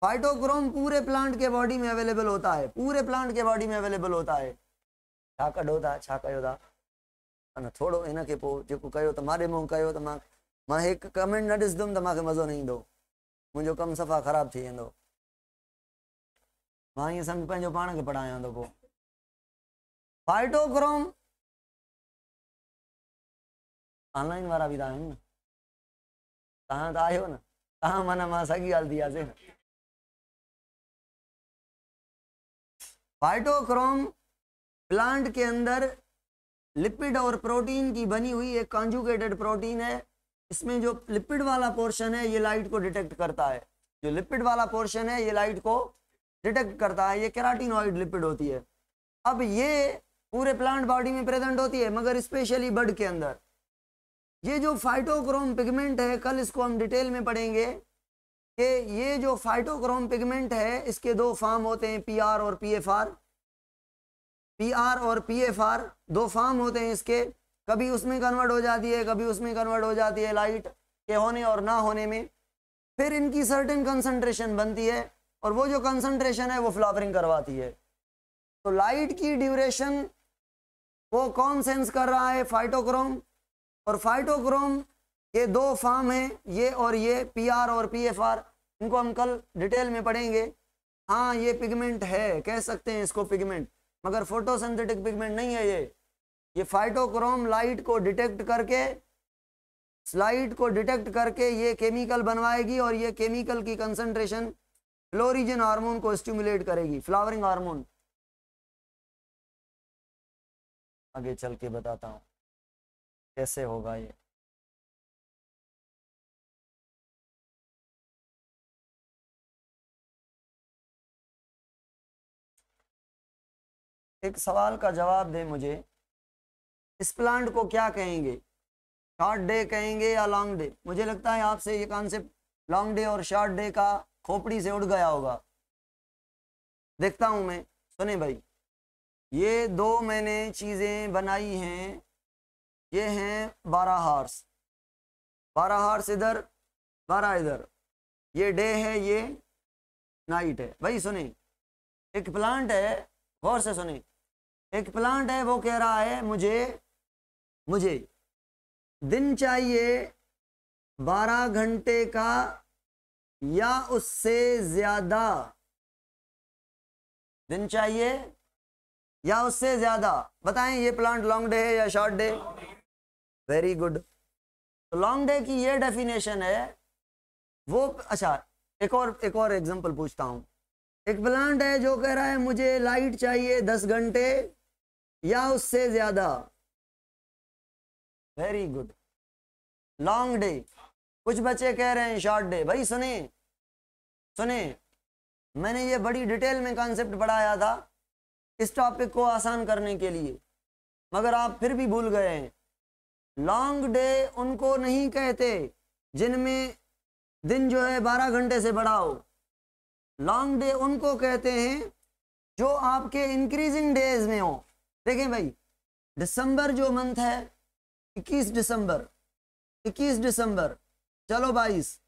फाइटोक्रोम पूरे प्लांट के बॉडी में अवेलेबल होता है, पूरे प्लांट के बॉडी में अवेलेबल होता है। छा कढो था, छा कयो था, अन थोड़ो इनके पोइ जेको कयो त मारे मुंहुं कयो त मां हिकु कमेंट न ॾिसंदुमि त मूंखे मज़ो न ईंदो, मुंहिंजो कमु सफ़ा ख़राबु थी वेंदो। मां ईअं सम्झ पंहिंजो पाण खे पढ़ायां थो। पोइ फाइटोक्रोम ऑनलाइन वारा बि त आहिनि न, तव्हां त आहियो न, तव्हां माना मां साॻी ॻाल्हि थी वियासीं न। फाइटोक्रोम प्लांट के अंदर लिपिड और प्रोटीन की बनी हुई एक कॉन्जुगेटेड प्रोटीन है। इसमें जो लिपिड वाला पोर्शन है ये लाइट को डिटेक्ट करता है, जो लिपिड वाला पोर्शन है ये लाइट को डिटेक्ट करता है, ये केराटिनॉइड लिपिड होती है। अब ये पूरे प्लांट बॉडी में प्रेजेंट होती है, मगर स्पेशली बड के अंदर। ये जो फाइटोक्रोम पिगमेंट है, कल इसको हम डिटेल में पढ़ेंगे कि ये जो फाइटोक्रोम पिगमेंट है इसके दो फॉर्म होते हैं, पीआर और पीएफआर। पीआर और पीएफआर दो फॉर्म होते हैं इसके, कभी उसमें कन्वर्ट हो जाती है, कभी उसमें कन्वर्ट हो जाती है लाइट के होने और ना होने में। फिर इनकी सर्टेन कंसंट्रेशन बनती है और वो जो कंसंट्रेशन है वो फ्लावरिंग करवाती है। तो लाइट की ड्यूरेशन वो कौन सेंस कर रहा है? फाइटोक्रोम। और फाइटोक्रोम के दो फॉर्म हैं, ये और ये, पीआर और पीएफआर। इनको हम कल डिटेल में पढ़ेंगे। हाँ ये पिगमेंट है, कह सकते हैं इसको पिगमेंट, मगर फोटोसिंथेटिक पिगमेंट नहीं है ये फाइटोक्रोम लाइट को डिटेक्ट करके ये केमिकल बनवाएगी और ये केमिकल की कंसंट्रेशन फ्लोरिजन हार्मोन को स्टिमुलेट करेगी, फ्लावरिंग हार्मोन। आगे चल के बताता हूं कैसे होगा ये। एक सवाल का जवाब दे मुझे, इस प्लांट को क्या कहेंगे? शॉर्ट डे कहेंगे या लॉन्ग डे? मुझे लगता है आपसे ये कॉन्सेप्ट लॉन्ग डे और शॉर्ट डे का खोपड़ी से उड़ गया होगा। देखता हूं मैं, सुने भाई, ये दो मैंने चीजें बनाई हैं, ये हैं 12 हार्स, 12 हार्स इधर, 12 इधर, ये डे है, ये नाइट है। भाई सुने, एक प्लांट है, गौर से सुने, एक प्लांट है वो कह रहा है मुझे दिन चाहिए 12 घंटे का या उससे ज्यादा, दिन चाहिए या उससे ज्यादा। बताएं ये प्लांट लॉन्ग डे है या शॉर्ट डे? Very good. तो लॉन्ग डे की ये डेफिनेशन है वो। अच्छा एक और एग्जांपल पूछता हूं। एक प्लांट है जो कह रहा है मुझे लाइट चाहिए 10 घंटे या उससे ज्यादा। Very good, long day. कुछ बच्चे कह रहे हैं शॉर्ट डे। भाई सुने, मैंने ये बड़ी डिटेल में कॉन्सेप्ट पढ़ाया था इस टॉपिक को आसान करने के लिए, मगर आप फिर भी भूल गए हैं। लॉन्ग डे उनको नहीं कहते जिनमें दिन जो है 12 घंटे से बड़ा हो। लॉन्ग डे उनको कहते हैं जो आपके इंक्रीजिंग डेज में हो। देखें भाई, दिसंबर जो मंथ है, 21 दिसंबर, चलो 22,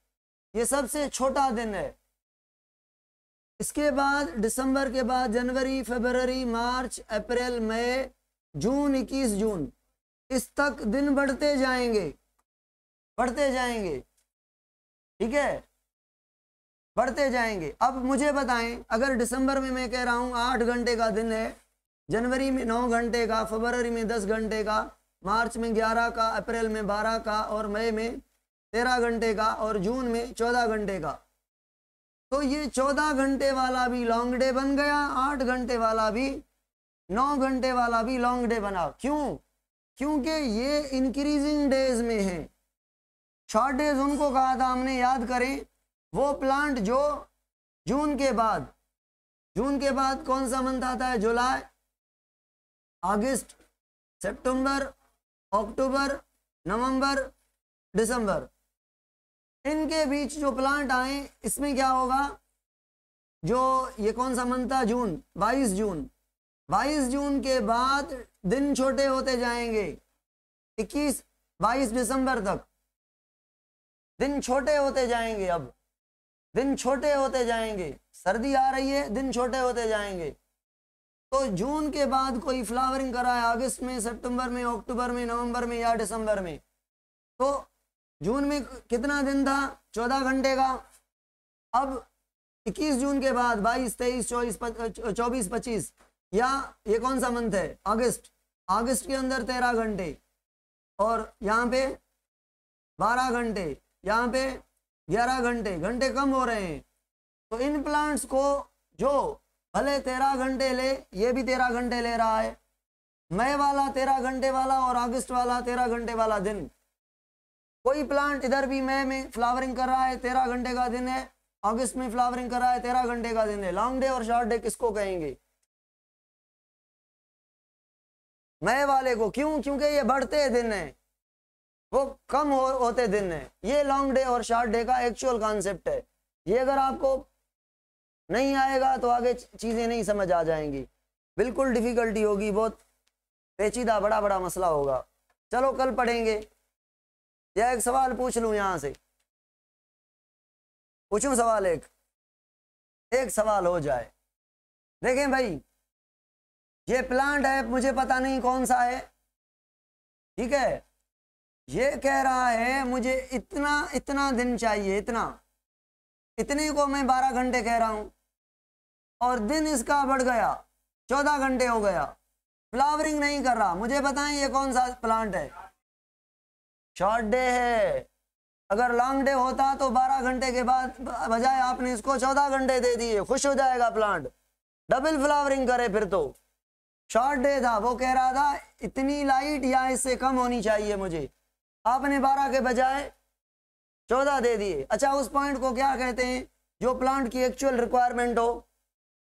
ये सबसे छोटा दिन है। इसके बाद दिसंबर के बाद जनवरी, फरवरी, मार्च, अप्रैल, मई, जून, 21 जून, इस तक दिन बढ़ते जाएंगे, ठीक है, बढ़ते जाएंगे। अब मुझे बताएं, अगर दिसंबर में मैं कह रहा हूं 8 घंटे का दिन है, जनवरी में 9 घंटे का, फरवरी में 10 घंटे का, मार्च में 11 का, अप्रैल में 12 का और मई में 13 घंटे का और जून में 14 घंटे का, तो ये 14 घंटे वाला भी लॉन्ग डे बन गया, 8 घंटे वाला भी, 9 घंटे वाला भी लॉन्ग डे बना। क्यों? क्योंकि ये इंक्रीजिंग डेज में है। शॉर्ट डेज उनको कहा था हमने, याद करें, वो प्लांट जो जून के बाद कौन सा मंथ आता है? जुलाई, अगस्त, सितंबर, अक्टूबर, नवंबर, दिसंबर, इनके बीच जो प्लांट आए इसमें क्या होगा, जो ये कौन सा मंथ था, जून, 22 जून, 22 जून के बाद दिन छोटे होते जाएंगे, 22 दिसंबर तक दिन छोटे होते जाएंगे। अब दिन छोटे होते जाएंगे, सर्दी आ रही है, दिन छोटे होते जाएंगे। तो जून के बाद कोई फ्लावरिंग कराए अगस्त में, सितंबर में, अक्टूबर में, नवंबर में या दिसंबर में, तो जून में कितना दिन था, 14 घंटे का। अब 21 जून के बाद 22, 23, 24, 25 या ये कौन सा मंथ है, अगस्त, अगस्त के अंदर 13 घंटे और यहाँ पे 12 घंटे, यहाँ पे 11 घंटे, घंटे कम हो रहे हैं। तो इन प्लांट्स को जो भले 13 घंटे ले, ये भी 13 घंटे ले रहा है, मई वाला 13 घंटे वाला और अगस्त वाला 13 घंटे वाला दिन। कोई प्लांट इधर भी मई में फ्लावरिंग कर रहा है, 13 घंटे का दिन है, अगस्त में फ्लावरिंग कर रहा है, 13 घंटे का दिन है। लॉन्ग डे और शॉर्ट डे किसको कहेंगे, मई वाले को। क्यों, क्योंकि ये बढ़ते दिन है, वो कम होते दिन है। ये लॉन्ग डे और शॉर्ट डे का एक्चुअल कॉन्सेप्ट है। ये अगर आपको नहीं आएगा तो आगे चीजें नहीं समझ आ जाएंगी, बिल्कुल डिफिकल्टी होगी, बहुत पेचीदा बड़ा बड़ा मसला होगा। चलो कल पढ़ेंगे। या एक सवाल पूछ लूं, यहां से पूछूं सवाल, एक सवाल हो जाए। देखें भाई, ये प्लांट है, मुझे पता नहीं कौन सा है, ठीक है, ये कह रहा है मुझे इतना इतना दिन चाहिए, इतने को मैं 12 घंटे कह रहा हूं और दिन इसका बढ़ गया, 14 घंटे हो गया, फ्लावरिंग नहीं कर रहा। मुझे बताएं ये कौन सा प्लांट है, शॉर्ट डे है। अगर लॉन्ग डे होता तो 12 घंटे के बाद बजाय आपने इसको 14 घंटे दे दिए, खुश हो जाएगा प्लांट, डबल फ्लावरिंग करे। फिर तो शॉर्ट डे था, वो कह रहा था इतनी लाइट या इससे कम होनी चाहिए मुझे, आपने 12 के बजाय 14 दे दिए। अच्छा, उस पॉइंट को क्या कहते हैं, जो प्लांट की एक्चुअल रिक्वायरमेंट हो,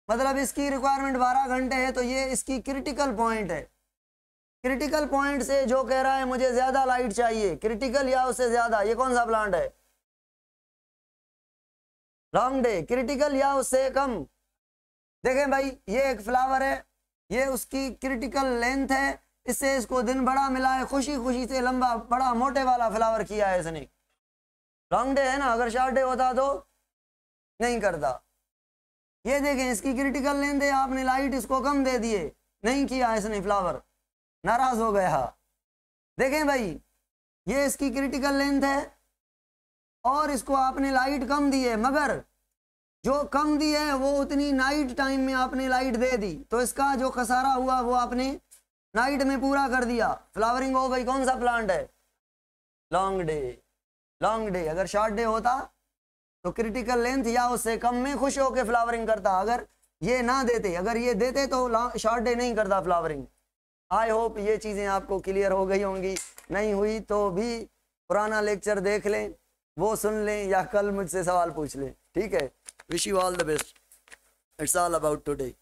मतलब इसकी रिक्वायरमेंट 12 घंटे है तो ये इसकी क्रिटिकल पॉइंट है। क्रिटिकल पॉइंट से जो कह रहा है मुझे ज्यादा लाइट चाहिए, क्रिटिकल या उससे ज्यादा, ये कौन सा प्लांट है, लॉन्ग डे। क्रिटिकल या उससे कम। देखें भाई, ये एक फ्लावर है, ये उसकी क्रिटिकल लेंथ है, इससे इसको दिन बड़ा मिला है, खुशी खुशी से लंबा बड़ा मोटे वाला फ्लावर किया है इसने। लॉन्ग डे है ना, अगर शॉर्ट डे होता तो नहीं करता। ये देखें, इसकी क्रिटिकल लेंथ है, आपने लाइट इसको कम दे दिए, नहीं किया इसने फ्लावर, नाराज हो गया। देखें भाई, ये इसकी क्रिटिकल लेंथ है और इसको आपने लाइट कम दी है, मगर जो कम दी है वो उतनी नाइट टाइम में आपने लाइट दे दी, तो इसका जो खसारा हुआ वो आपने नाइट में पूरा कर दिया, फ्लावरिंग हो गई। कौन सा प्लांट है, लॉन्ग डे। Long day. अगर शॉर्ट डे होता तो क्रिटिकल लेंथ या उससे कम में खुश होकर फ्लावरिंग करता। अगर ये ना देते, अगर ये देते तो शॉर्ट डे नहीं करता फ्लावरिंग। आई होप ये चीज़ें आपको क्लियर हो गई होंगी, नहीं हुई तो भी पुराना लेक्चर देख लें, वो सुन लें या कल मुझसे सवाल पूछ लें, ठीक है। Wish you all the best, it's all about today.